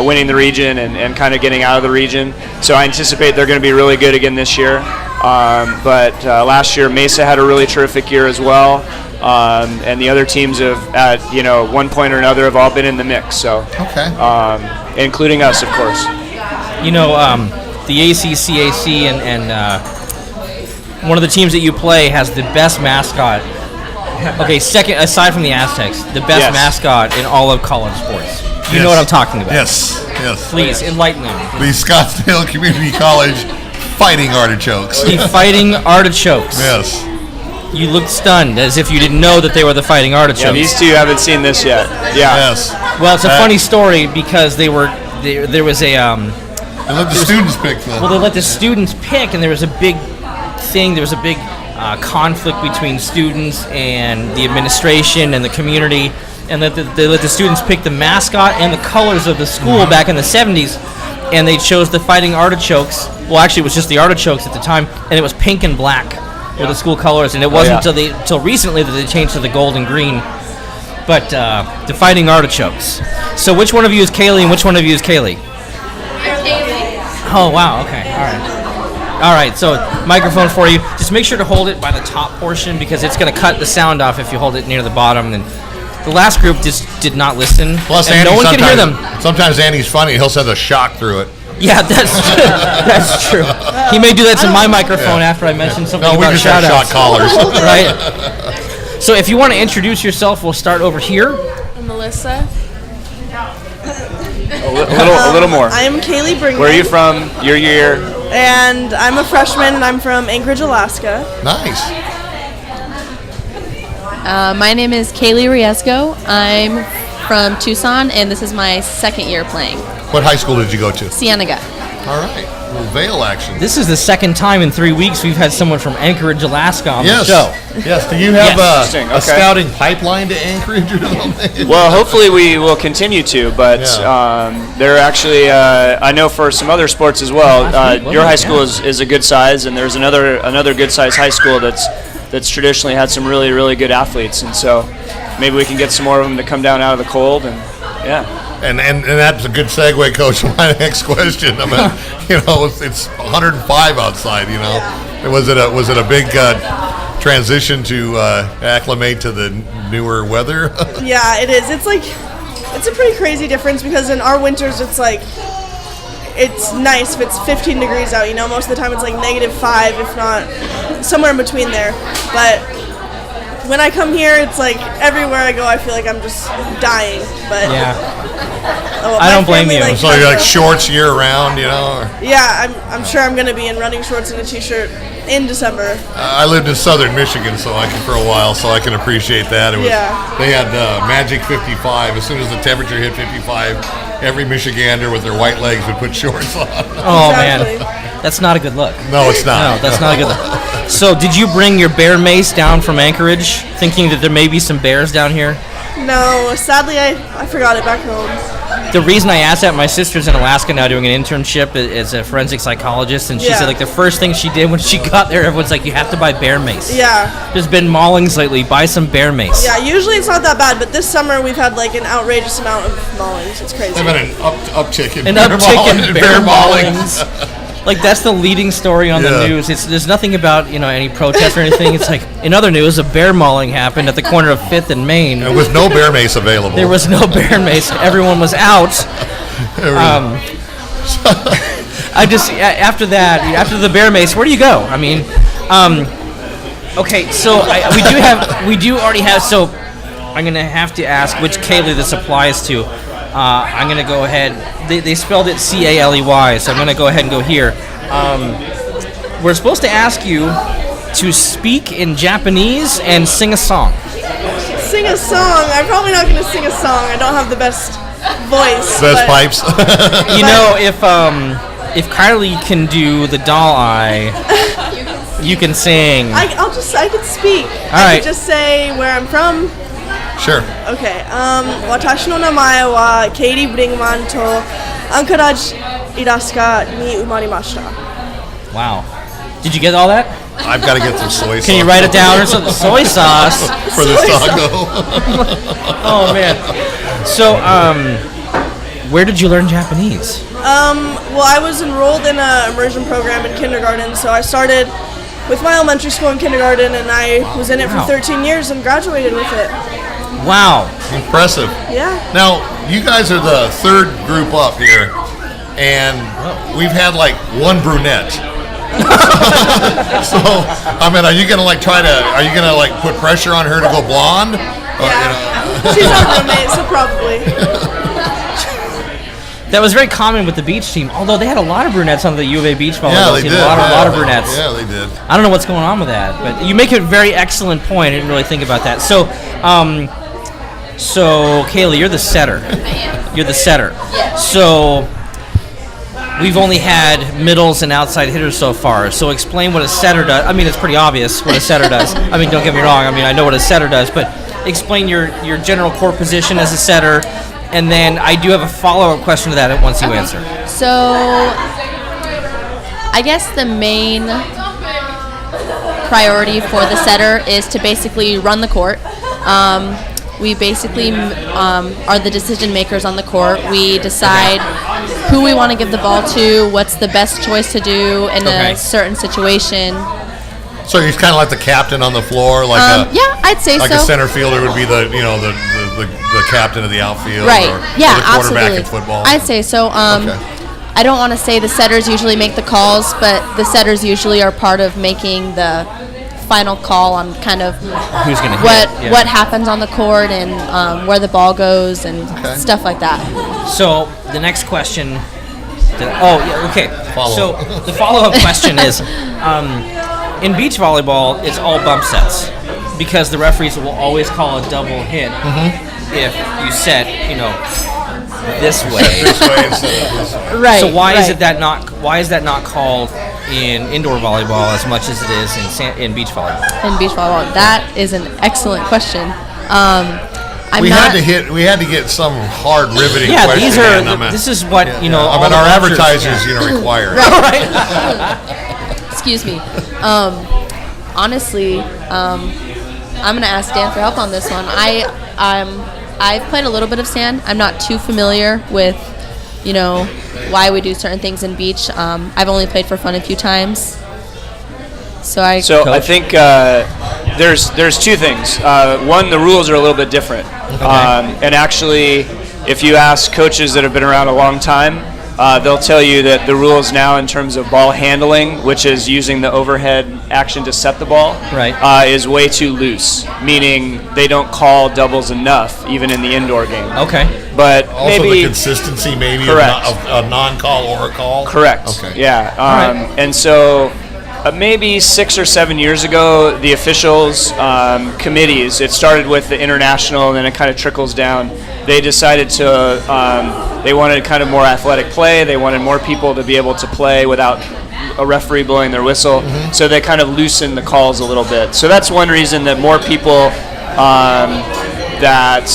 winning the region and kind of getting out of the region. So I anticipate they're going to be really good again this year. But last year, Mesa had a really terrific year as well. And the other teams have, at one point or another, have all been in the mix. So, including us, of course. The ACCAC and one of the teams that you play has the best mascot. Okay, second, aside from the Aztecs, the best mascot in all of college sports. You know what I'm talking about. Yes. Please, enlighten them. The Scottsdale Community College Fighting Artichokes. The Fighting Artichokes. Yes. You looked stunned, as if you didn't know that they were the Fighting Artichokes. Yeah, these two haven't seen this yet. Yeah. Yes. Well, it's a funny story because there was a... They let the students pick them. Well, they let the students pick, and there was a big thing. There was a big conflict between students and the administration and the community, and they let the students pick the mascot and the colors of the school back in the 70s, and they chose the Fighting Artichokes. Well, actually, it was just the Artichokes at the time, and it was pink and black were the school colors, and it wasn't until recently that they changed to the gold and green. But the Fighting Artichokes. So which one of you is Kaylee and which one of you is Kaylee? Oh, wow, okay, all right, so microphone for you. Just make sure to hold it by the top portion because it's going to cut the sound off if you hold it near the bottom. And the last group just did not listen, Plus, and no one could hear them. Sometimes Andy's funny. He'll send a shock through it. Yeah, that's true. He may do that to my microphone after I mention something No, we about just have shout-outs. shock collars. Right? So if you want to introduce yourself, we'll start over here. I'm Melissa. A little more. I'm Kaylee Brinkman. Where are you from? Your year? And I'm a freshman, and I'm from Anchorage, Alaska. Nice. My name is Kaylee Riesco. I'm from Tucson, and this is my second year playing. What high school did you go to? Cienega. All right. Well, Vail action. This is the second time in 3 weeks we've had someone from Anchorage, Alaska on the show. Yes. Do you have Interesting. a scouting pipeline to Anchorage or something? Well, hopefully we will continue to, but there are actually, I know for some other sports as well, your high school is a good size, and there's another good size high school that's traditionally had some really, really good athletes, and so maybe we can get some more of them to come down out of the cold, and And that's a good segue, Coach, to my next question. I mean, it's 105 outside. Was it a big transition to acclimate to the newer weather? Yeah, it is. It's a pretty crazy difference because in our winters it's nice if it's 15 degrees out. Most of the time it's like -5, if not somewhere in between there. But when I come here, it's like everywhere I go, I feel like I'm just dying. But Yeah. I don't blame you. So you're like shorts year round, you know? Or? Yeah, I'm sure I'm gonna be in running shorts and a t-shirt in December. I lived in southern Michigan, so I can for a while, so I can appreciate that. It was, They had Magic 55. As soon as the temperature hit 55, every Michigander with their white legs would put shorts on. Oh man, that's not a good look. No, it's not. No, that's not a good look. So, did you bring your bear mace down from Anchorage, thinking that there may be some bears down here? No, sadly I forgot it back home. The reason I asked that, my sister's in Alaska now doing an internship as a forensic psychologist, and she said like the first thing she did when she got there, everyone's like, you have to buy bear mace. Yeah. There's been maulings lately. Buy some bear mace. Yeah, usually it's not that bad, but this summer we've had like an outrageous amount of maulings. It's crazy. There's been an uptick in bear maulings. Like that's the leading story on the news. There's nothing about any protest or anything. It's like in other news, a bear mauling happened at the corner of 5th and Main. And with no bear mace available. There was no bear mace. Everyone was out. I just after the bear mace, where do you go? I mean, okay. So we do already have. So I'm gonna have to ask which Kaylee this applies to. I'm going to go ahead. They spelled it Caley, so I'm going to go ahead and go here. We're supposed to ask you to speak in Japanese and sing a song. Sing a song? I'm probably not going to sing a song. I don't have the best voice. Best pipes. If Kylie can do the doll eye, you can sing. I can speak. I can just say where I'm from. Sure. Okay. 私の名前はケイリー・ブリングマンとアンカラジイラスカに生まれました。Wow. Did you get all that? I've got to get some soy sauce. Can you write it down or something? Soy sauce for this taco. Oh man. So where did you learn Japanese? Well, I was enrolled in an immersion program in kindergarten, so I started with my elementary school in kindergarten, and I was in it for 13 years and graduated with it. Wow. Impressive. Yeah. Now, you guys are the third group up here, and we've had like one brunette. So, I mean, are you going to put pressure on her to go blonde? Yeah. She's our roommate, so probably. That was very common with the beach team, although they had a lot of brunettes on the U of A beach volleyball team. Did. A lot of brunettes. Yeah, they did. I don't know what's going on with that, but you make a very excellent point. I didn't really think about that. So, Kaylee, you're the setter. You're the setter. So, we've only had middles and outside hitters so far. So, explain what a setter does. I mean, it's pretty obvious what a setter does. I mean, don't get me wrong. I mean, I know what a setter does, but explain your general court position as a setter. And then I do have a follow-up question to that once you answer. So, I guess the main priority for the setter is to basically run the court. We basically are the decision makers on the court. We decide who we want to give the ball to, what's the best choice to do in a certain situation. So he's kind of like the captain on the floor, yeah, I'd say like so. a center fielder would be the captain of the outfield, right? Or Yeah, the quarterback absolutely. in football. I'd say so. I don't want to say the setters usually make the calls, but the setters usually are part of making the final call on kind of who's going to what happens on the court and where the ball goes and stuff like that. So the next question. So the follow-up question is. In beach volleyball, it's all bump sets because the referees will always call a double hit if you set, this way. Right. So why is that not called in indoor volleyball as much as it is in beach volleyball? In beach volleyball, that is an excellent question. We had to get some hard riveting question. This is what our advertisers require. Right. Excuse me. Honestly, I'm gonna ask Dan for help on this one. I've played a little bit of sand. I'm not too familiar with, why we do certain things in beach. I've only played for fun a few times. So I think there's two things. One, the rules are a little bit different. And actually, if you ask coaches that have been around a long time, they'll tell you that the rules now in terms of ball handling, which is using the overhead action to set the ball, is way too loose, meaning they don't call doubles enough, even in the indoor game. Okay. But Also maybe the consistency maybe correct. of a non-call or a call? Correct. Okay. Yeah. And so maybe 6 or 7 years ago, the officials, committees, it started with the international and then it kind of trickles down. They decided to, they wanted kind of more athletic play. They wanted more people to be able to play without a referee blowing their whistle. Mm-hmm. So they kind of loosened the calls a little bit. So that's one reason that more people that,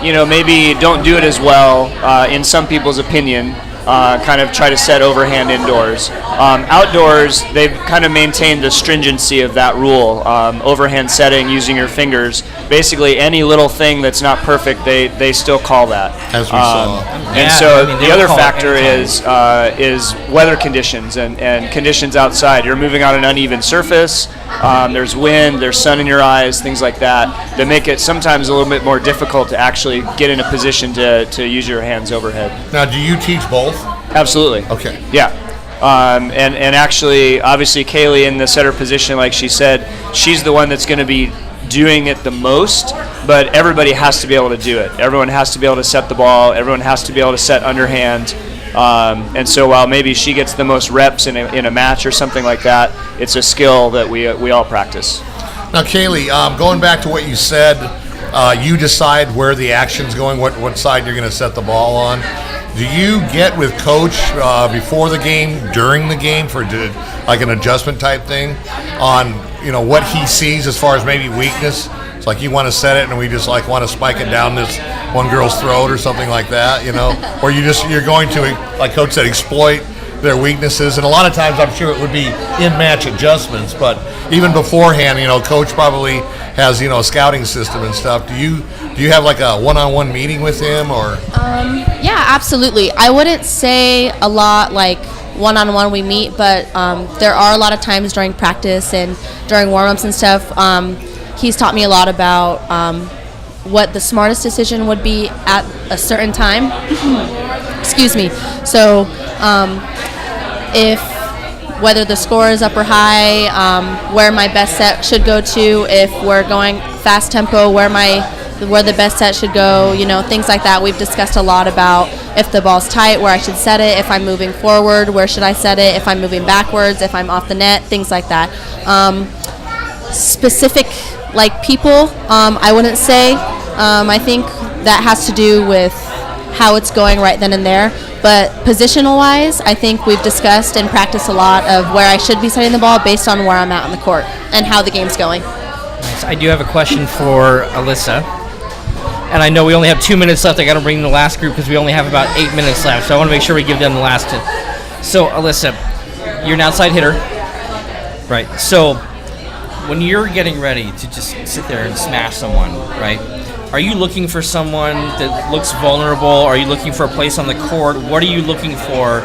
maybe don't do it as well, in some people's opinion, kind of try to set overhand indoors. Outdoors, they've kind of maintained the stringency of that rule. Overhand setting, using your fingers. Basically, any little thing that's not perfect, they still call that. As we saw. And so the other factor is weather conditions and conditions outside. You're moving on an uneven surface. There's wind, there's sun in your eyes, things like that make it sometimes a little bit more difficult to actually get in a position to use your hands overhead. Now, do you teach both? Absolutely. Okay. Yeah. And actually, obviously, Kaylee in the setter position, like she said, she's the one that's going to be doing it the most, but everybody has to be able to do it. Everyone has to be able to set the ball. Everyone has to be able to set underhand. And so while maybe she gets the most reps in a match or something like that, it's a skill that we all practice. Now, Kaylee, going back to what you said, you decide where the action's going, what side you're going to set the ball on. Do you get with coach before the game, during the game, for like an adjustment type thing on what he sees as far as maybe weakness? It's like you want to set it and we just like want to spike it down this one girl's throat or something like that, or you're going to, like coach said, exploit their weaknesses. And a lot of times I'm sure it would be in-match adjustments, but even beforehand, coach probably has, a scouting system and stuff. Do you have like a one-on-one meeting with him or? Yeah, absolutely. I wouldn't say a lot like one-on-one we meet, but there are a lot of times during practice and during warm-ups and stuff. He's taught me a lot about what the smartest decision would be at a certain time. Excuse me. So whether the score is up or high, where my best set should go to, if we're going fast tempo, where the best set should go, things like that. We've discussed a lot about if the ball's tight, where I should set it, if I'm moving forward, where should I set it, if I'm moving backwards, if I'm off the net, things like that. Specific people, I wouldn't say. I think that has to do with how it's going right then and there. But positional-wise, I think we've discussed and practiced a lot of where I should be setting the ball based on where I'm at on the court and how the game's going. I do have a question for Alyssa. And I know we only have 2 minutes left. I got to bring in the last group because we only have about 8 minutes left. So I want to make sure we give them the last 10. So, Alyssa, you're an outside hitter. Right. So when you're getting ready to just sit there and smash someone, right, are you looking for someone that looks vulnerable? Are you looking for a place on the court? What are you looking for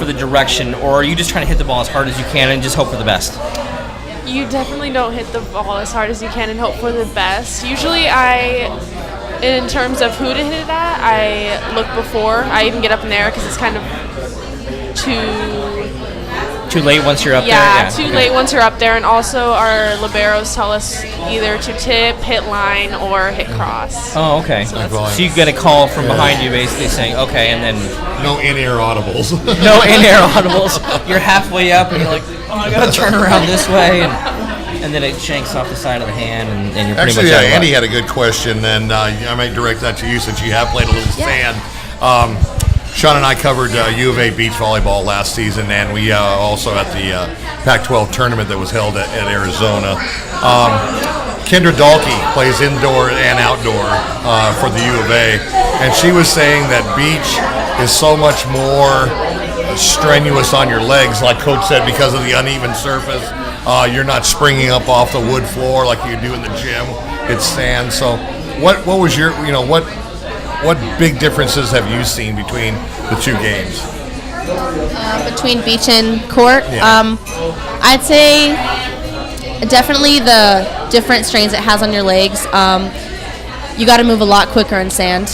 the direction? Or are you just trying to hit the ball as hard as you can and just hope for the best? You definitely don't hit the ball as hard as you can and hope for the best. Usually in terms of who to hit it at, I look before I even get up in the air because it's kind of too late once you're up there? Yeah, too late once you're up there. And also our liberos tell us either to tip, hit line, or hit cross. Oh, okay. So you get a call from behind you basically saying, okay, and then... No in-air audibles. No in-air audibles. You're halfway up and you're like, oh, I got to turn around this way. And then it shanks off the side of the hand and you're pretty much out of luck. Andy had a good question, and I might direct that to you since you have played a little sand. Sean and I covered U of A beach volleyball last season, and we also at the Pac-12 tournament that was held at Arizona. Kendra Dahlke plays indoor and outdoor for the U of A, and she was saying that beach is so much more strenuous on your legs, like Coach said, because of the uneven surface. You're not springing up off the wood floor like you do in the gym. It's sand. So what was your, what big differences have you seen between the two games? Between beach and court? Yeah. I'd say definitely the different strains it has on your legs. You got to move a lot quicker in sand.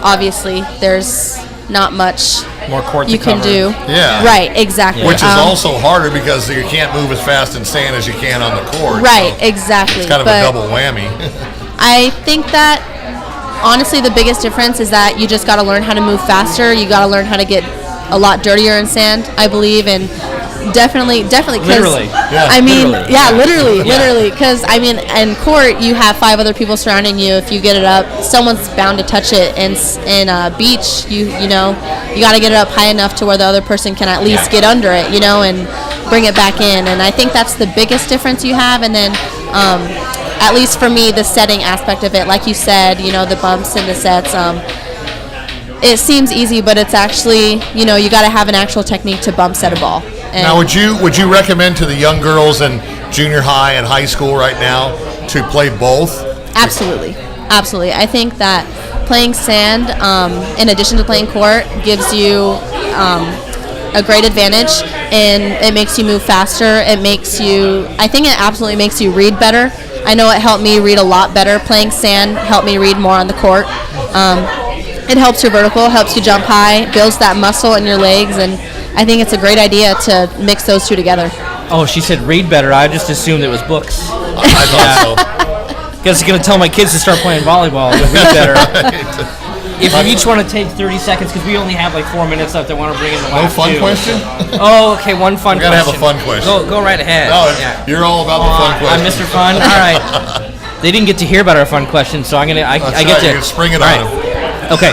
Obviously, there's not much More court you to can cover. do. Yeah. Right, exactly. Which is also harder because you can't move as fast in sand as you can on the court. Right, so exactly. It's kind of a double whammy. I think that honestly the biggest difference is that you just got to learn how to move faster. You got to learn how to get a lot dirtier in sand, I believe, and definitely because Literally. Yeah. I mean, Literally. literally because I mean, in court you have 5 other people surrounding you. If you get it up, someone's bound to touch it. And in a beach, you know, you got to get it up high enough to where the other person can at least get under it, you know, and bring it back in. And I think that's the biggest difference you have. And then at least for me, the setting aspect of it, like you said, you know, the bumps and the sets, it seems easy, but it's actually, you know, you got to have an actual technique to bump set a ball. And Now, would you recommend to the young girls in junior high and high school right now to play both? Absolutely. I think that playing sand, in addition to playing court, gives you a great advantage, and it makes you move faster. I think it absolutely makes you read better. I know it helped me read a lot better. Playing sand helped me read more on the court. It helps your vertical, helps you jump high, builds that muscle in your legs, and I think it's a great idea to mix those two together. Oh, she said read better. I just assumed it was books. I thought so. Guess I'm going to tell my kids to start playing volleyball. They'll read better. If you each want to take 30 seconds, because we only have like 4 minutes left, I want to bring in the last No fun two. question? Oh, okay, one fun We question. gotta have a fun question. Go right ahead. No, Yeah. you're all about the fun question. I'm Mr. Fun. All right. They didn't get to hear about our fun question, so I get That's to right, you can spring it All on right. Okay.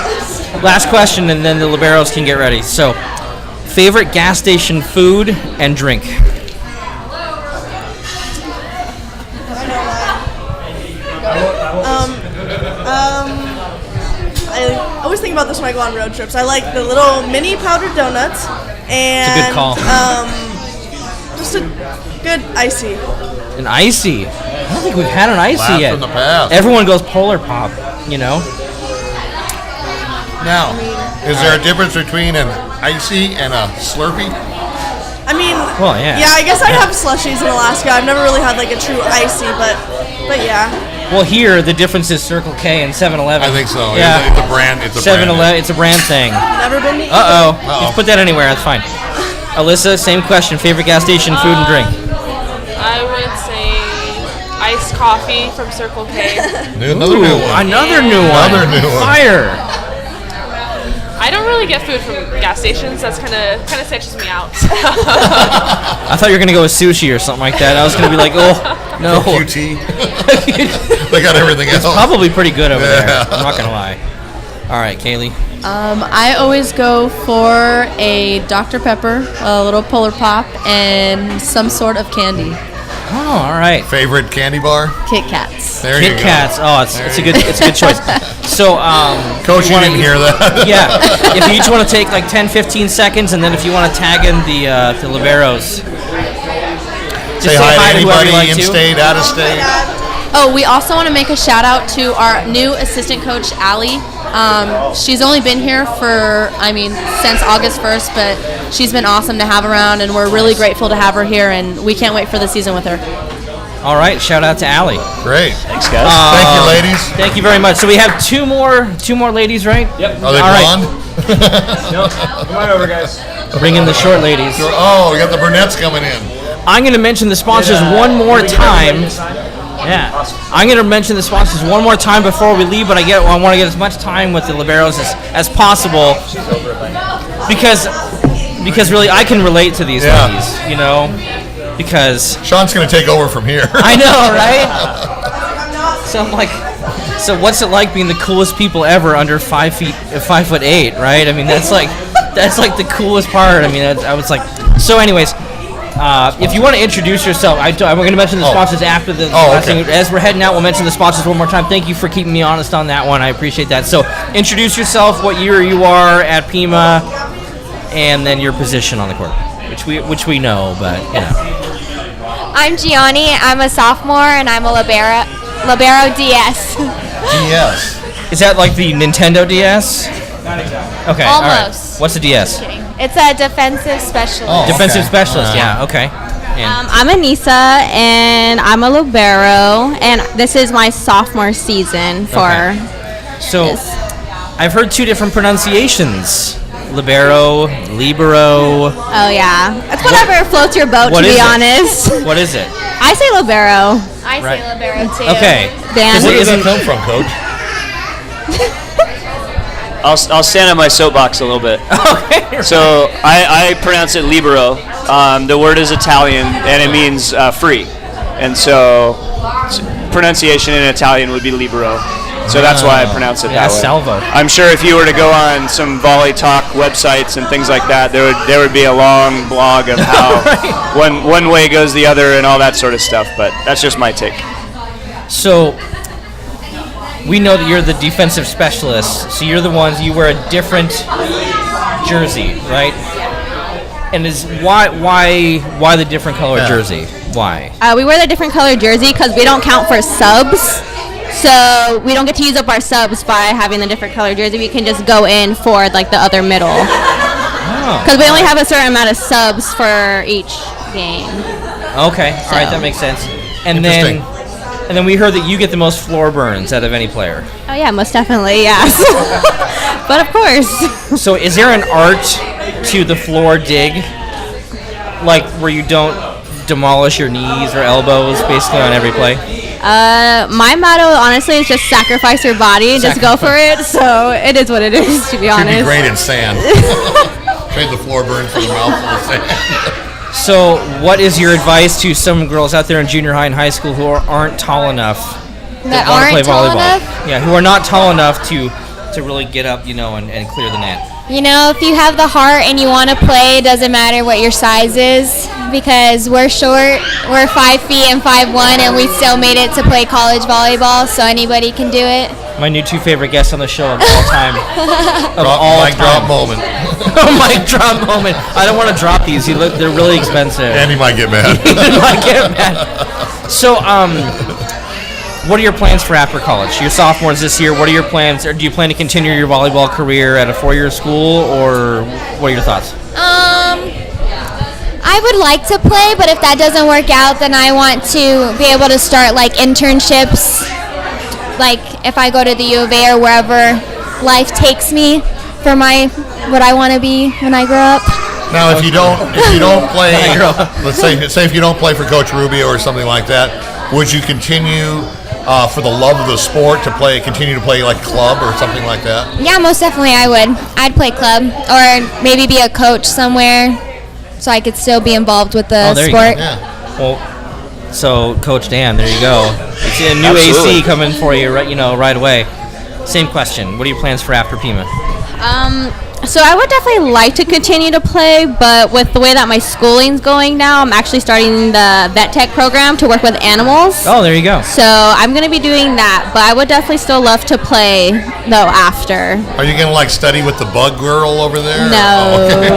Last question, and then the liberos can get ready. So, favorite gas station food and drink? I always think about this when I go on road trips. I like the little mini powdered donuts and It's a good call. Just a good icy. An icy. I don't think we've had an icy Blast yet. from the past. Everyone goes Polar Pop, you know? Now, is there a difference between an icy and a Slurpee? I mean, Well, yeah. I guess I have slushies in Alaska. I've never really had like a true icy, but yeah. Well, here, the difference is Circle K and 7-Eleven. I think so. Yeah. It's a brand. It's a 7-Eleven, it's a brand thing. Never been to Uh-oh. Uh-oh. You can put that anywhere, that's fine. Alyssa, same question. Favorite gas station food and drink? I would say iced coffee from Circle K. Another new one. Another new one. Another new one. Fire. I don't really get food from gas stations. That's kind of sketches me out. I thought you were going to go with sushi or something like that. I was going to be like, oh, no. QT. They got everything else. It's probably pretty good over there. I'm not going to lie. All right, Kaylee. I always go for a Dr. Pepper, a little Polar Pop, and some sort of candy. Oh, all right. Favorite candy bar? Kit Kats. There you Kit go. Kats. Oh, it's a good choice. So, Coach, you didn't hear that. Yeah. If you each want to take like 10, 15 seconds, and then if you want to tag in the liberos. Just Say hi to whoever anybody you like in to. state, out of state. Oh, we also want to make a shout out to our new assistant coach, Allie. She's only been here since August 1st, but she's been awesome to have around, and we're really grateful to have her here, and we can't wait for the season with her. All right, shout out to Allie. Great. Thanks, guys. Thank you, ladies. Thank you very much. So we have two more ladies, right? Yep. Are they All right. blonde? No, come on over, guys. Bring in the short ladies. Oh, we got the brunettes coming in. I'm going to mention the sponsors one more time. Yeah. I'm going to mention the sponsors one more time before we leave, but I want to get as much time with the liberos as possible because really I can relate to these ladies, you know, because Sean's going to take over from here. I know, right? So I'm like, so what's it like being the coolest people ever under 5'8", right? I mean, that's like the coolest part. I mean, I was like, so anyways. If you want to introduce yourself, we're going to mention the sponsors after the last thing. As we're heading out, we'll mention the sponsors one more time. Thank you for keeping me honest on that one. I appreciate that. So introduce yourself, what year you are at Pima, and then your position on the court, which we know, but you know. I'm Gianni. I'm a sophomore, and I'm a libero DS. DS. Is that like the Nintendo DS? Not exactly. Okay. Almost. All right. What's the DS? Kidding. It's a defensive specialist. Oh, Defensive okay. specialist. Yeah. Okay. And I'm Anissa, and I'm a libero, and this is my sophomore season for so this. I've heard two different pronunciations libero, Oh yeah, it's whatever floats your boat. What to is be it? honest, What is it? I say libero. I Right. say libero too. Okay. Dan? Where does that come from, Coach? I'll stand on my soapbox a little bit. Okay. So I pronounce it libero. The word is Italian and it means free, and so pronunciation in Italian would be libero. So that's why I pronounce it that way. Salvo. I'm sure if you were to go on some Volley Talk websites and things like that, there would be a long blog of how one way goes the other and all that sort of stuff. But that's just my take. So we know that you're the defensive specialist. So you're the ones, you wear a different jersey, right? And is why the different color jersey? Why? We wear the different color jersey because we don't count for subs. So we don't get to use up our subs by having the different color jersey. We can just go in for like the other middle. Because we only have a certain amount of subs for each game. Okay, all right, that makes sense. And then we heard that you get the most floor burns out of any player. Oh yeah, most definitely, yes. But of course. So is there an art to the floor dig, like where you don't demolish your knees or elbows basically on every play? My motto, honestly, is just sacrifice your body. Just go for it. So it is what it is, to be honest. Should be great in sand. Trade the floor burn for the mouthful of sand. So what is your advice to some girls out there in junior high and high school who aren't tall enough That want to play aren't tall volleyball? enough? Yeah, who are not tall enough to really get up, and clear the net. You know, if you have the heart and you want to play, it doesn't matter what your size is, because we're short. We're 5 feet and 5'1", and we still made it to play college volleyball, so anybody can do it. My new two favorite guests on the show of all time. Mic drop moment. Mic drop moment. I don't want to drop these. They're really expensive. And he might get mad. He might get mad. So, what are your plans for after college? You're sophomores this year. What are your plans? Or do you plan to continue your volleyball career at a 4-year school, or what are your thoughts? I would like to play, but if that doesn't work out, then I want to be able to start like internships, like if I go to the U of A or wherever life takes me for what I want to be when I grow up. Now, if you don't play, let's say if you don't play for Coach Rubio or something like that, would you continue for the love of the sport to continue to play like club or something like that? Yeah, most definitely I would. I'd play club or maybe be a coach somewhere so I could still be involved with the sport. Yeah. Well, so Coach Dan, there you go. It's a new AC coming for you, right away. Same question. What are your plans for after Pima? So I would definitely like to continue to play, but with the way that my schooling's going now, I'm actually starting the vet tech program to work with animals. Oh, there you go. So I'm going to be doing that, but I would definitely still love to play, though, after. Are you going to stdy with the bug girl over there? No. Oh, okay.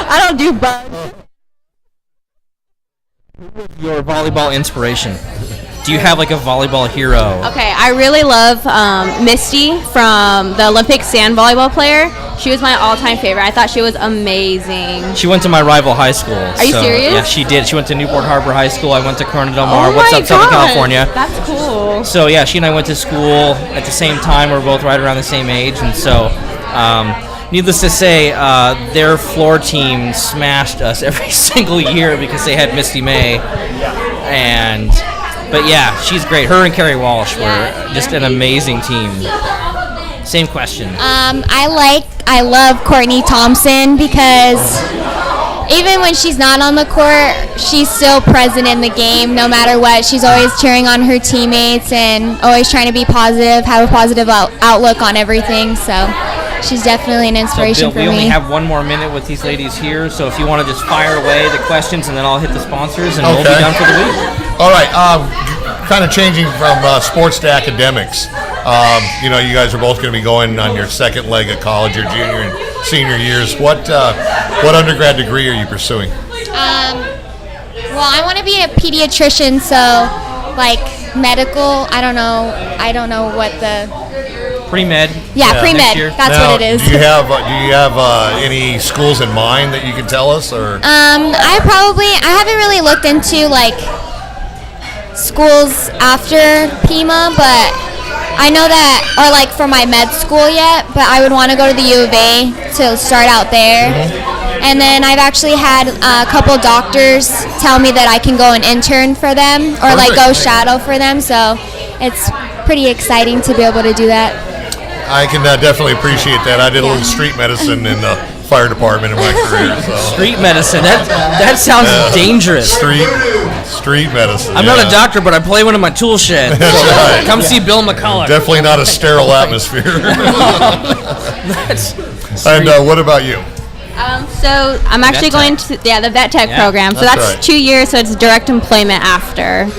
I don't do bugs. Your volleyball inspiration. Do you have a volleyball hero? Okay, I really love Misty from the Olympic sand volleyball player. She was my all-time favorite. I thought she was amazing. She went to my rival high school. Are you serious? Yeah, she did. She went to Newport Harbor High School. I went to Corona Del Mar. Oh What's my up, Southern God. California? That's cool. So yeah, she and I went to school at the same time. We're both right around the same age, and so needless to say, their floor team smashed us every single year because they had Misty May. But yeah, she's great. Her and Carrie Walsh were just an amazing team. Same question. I love Courtney Thompson because even when she's not on the court, she's still present in the game no matter what. She's always cheering on her teammates and always trying to be positive, have a positive outlook on everything. So she's definitely an inspiration for me. We only have 1 more minute with these ladies here, so if you want to just fire away the questions and then I'll hit the sponsors and we'll be done for the week. All right, kind of changing from sports to academics. You guys are both going to be going on your second leg of college, your junior and senior years. What undergrad degree are you pursuing? Well, I want to be a pediatrician, so medical. I don't know what the pre-med. Yeah, pre-med. That's what it is. Do you have any schools in mind that you can tell us, or? I haven't really looked into schools after Pima, but I know that, or like for my med school yet, but I would want to go to the U of A to start out there. And then I've actually had a couple doctors tell me that I can go and intern for them or like go shadow for them. So it's pretty exciting to be able to do that. I can definitely appreciate that. I did a little street medicine in the fire department in my career. So. Street medicine. That sounds dangerous. Street medicine. I'm not a doctor, but I play one in my tool shed. That's right. Come see Bill McCullough. Definitely not a sterile atmosphere. And what about you? So I'm actually going to the vet tech program. So that's 2 years. So it's direct employment after.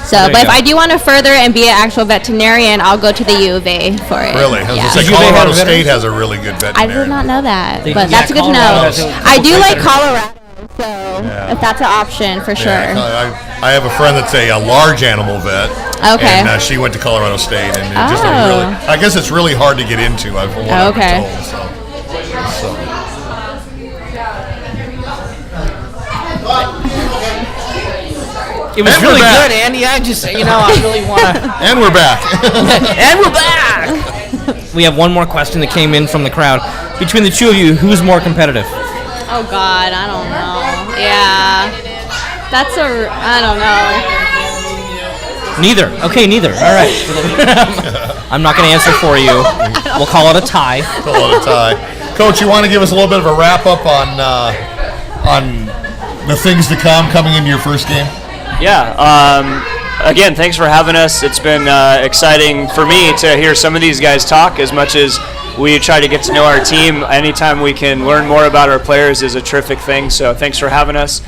So, but if I do want to further and be an actual veterinarian, I'll go to the U of A for it. Really? Yeah. Colorado State has a really good veterinarian. I did not know that, but that's good to know. I do like Colorado, so if that's an option, for sure. I have a friend that's a large animal vet. Okay. And she went to Colorado State, and it just I guess it's really hard to get into. I've been told. So. It was really good, Andy. I really want to. And we're back. And we're back. We have one more question that came in from the crowd. Between the two of you, who's more competitive? Oh, God, I don't know. Yeah. I don't know. Neither. Okay, neither. All right. I'm not going to answer for you. We'll call it a tie. Coach, you want to give us a little bit of a wrap-up on the things to come coming into your first game? Yeah. Again, thanks for having us. It's been exciting for me to hear some of these guys talk as much as we try to get to know our team. Anytime we can learn more about our players is a terrific thing, so thanks for having us.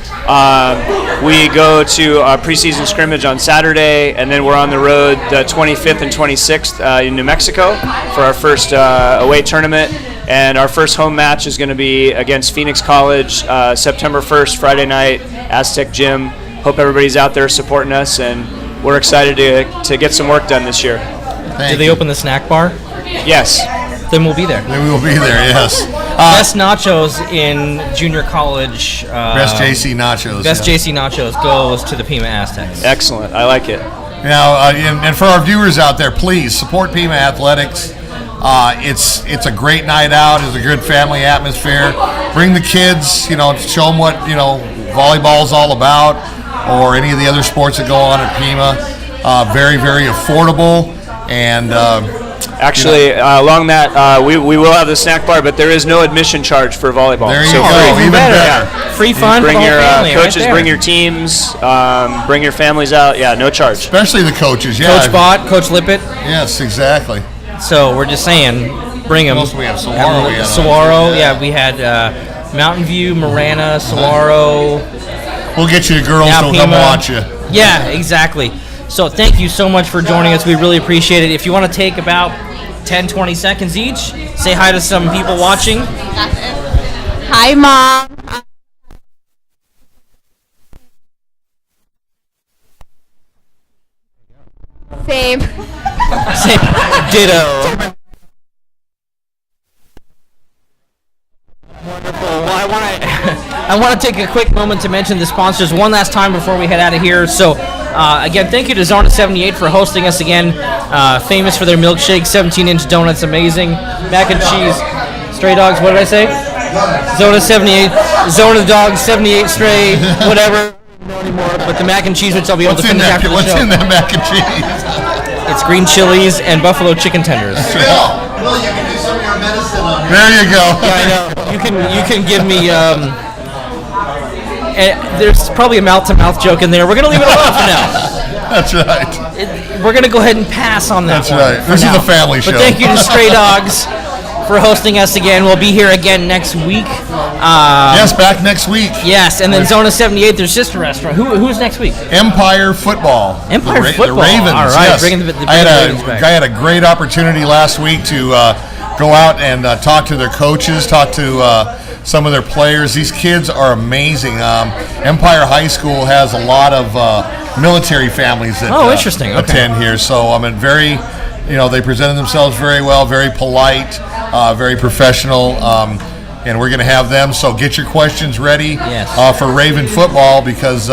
We go to a preseason scrimmage on Saturday, and then we're on the road the 25th and 26th in New Mexico for our first away tournament. And our first home match is going to be against Phoenix College September 1st, Friday night, Aztec Gym. Hope everybody's out there supporting us, and we're excited to get some work done this year. Do they open the snack bar? Yes. Then we'll be there. We will be there, yes. Best nachos in junior college. Best JC nachos. Best JC nachos goes to the Pima Aztecs. Excellent. I like it. Now, and for our viewers out there, please support Pima Athletics. It's a great night out. It's a good family atmosphere. Bring the kids, show them what, volleyball is all about, or any of the other sports that go on at Pima. Very, very affordable. And actually, along that, we will have the snack bar, but there is no admission charge for volleyball. There you go. Even better. Yeah. Free fun. Bring your coaches, right bring your teams, bring your families out. Yeah, no charge. Especially the coaches. Yeah. Coach Bott, Coach Lippett. Yes, exactly. So we're just saying, bring them. We have Saguaro. Saguaro. Yeah, we had Mountain View, Marana, Saguaro. We'll get you the girls to come watch you. Yeah, exactly. So thank you so much for joining us. We really appreciate it. If you want to take about 10, 20 seconds each, say hi to some people watching. Hi, Mom. Same. Ditto. Wonderful. Well, I want to take a quick moment to mention the sponsors one last time before we head out of here. So, again, thank you to Zona 78 for hosting us again. Famous for their milkshake, 17-inch donuts, amazing. Mac and cheese. Stray dogs, what did I say? Zona 78. Zona dogs, 78 stray, whatever. No anymore, but the mac and cheese, which I'll be able to finish after the show. What's in that mac and cheese? It's green chilies and buffalo chicken tenders. Bill, you can do some of your medicine on here. There you go. Yeah, I know. You can give me. There's probably a mouth-to-mouth joke in there. We're gonna leave it alone for now. That's right. We're gonna go ahead and pass on that. That's right. This is a family show. But thank you to Stray Dogs for hosting us again. We'll be here again next week. Yes, back next week. Yes, and then Zona 78, their sister restaurant. Who's next week? Empire Football. Football. The Ravens. All right, yes. bringing the Ravens back. I had a great opportunity last week to go out and talk to their coaches, talk to some of their players. These kids are amazing. Empire High School has a lot of military families that interesting. Okay. attend here. So I'm very, they presented themselves very well, very polite, very professional. And we're going to have them. So get your questions ready for Raven football because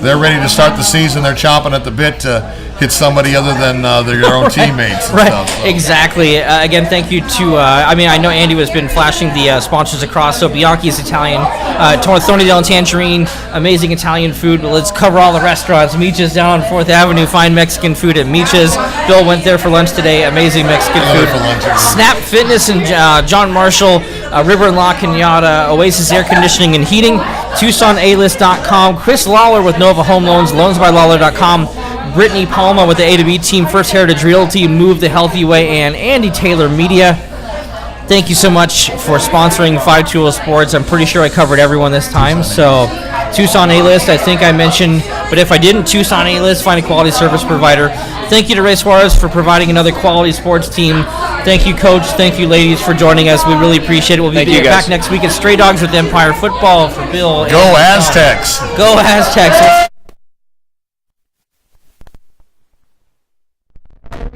they're ready to start the season. They're chomping at the bit to hit somebody other than their own teammates and stuff. So. Exactly. Again, thank you to, I know Andy has been flashing the sponsors across, so Bianchi's Italian, Thornydale and Tangerine, amazing Italian food. Let's cover all the restaurants. Micha's down on 4th Avenue, fine Mexican food at Micha's. Bill went there for lunch today, amazing Mexican food. Snap Fitness and John Marshall, River and La Cañada, Oasis Air Conditioning and Heating, TucsonAlist.com, Chris Lawler with Nova Home Loans, LoansByLawler.com, Brittany Palma with the A to B team, First Heritage Realty, Move the Healthy Way, and Andy Taylor Media. Thank you so much for sponsoring 520 Sports. I'm pretty sure I covered everyone this time. So Tucson A-List, I think I mentioned, but if I didn't, Tucson A-List, find a quality service provider. Thank you to Ray Suarez for providing another quality sports team. Thank you, Coach. Thank you, ladies, for joining us. We really appreciate it. We'll be back next week at Stray Dogs with Empire Football for Bill. Go Aztecs. Go Aztecs.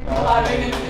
Live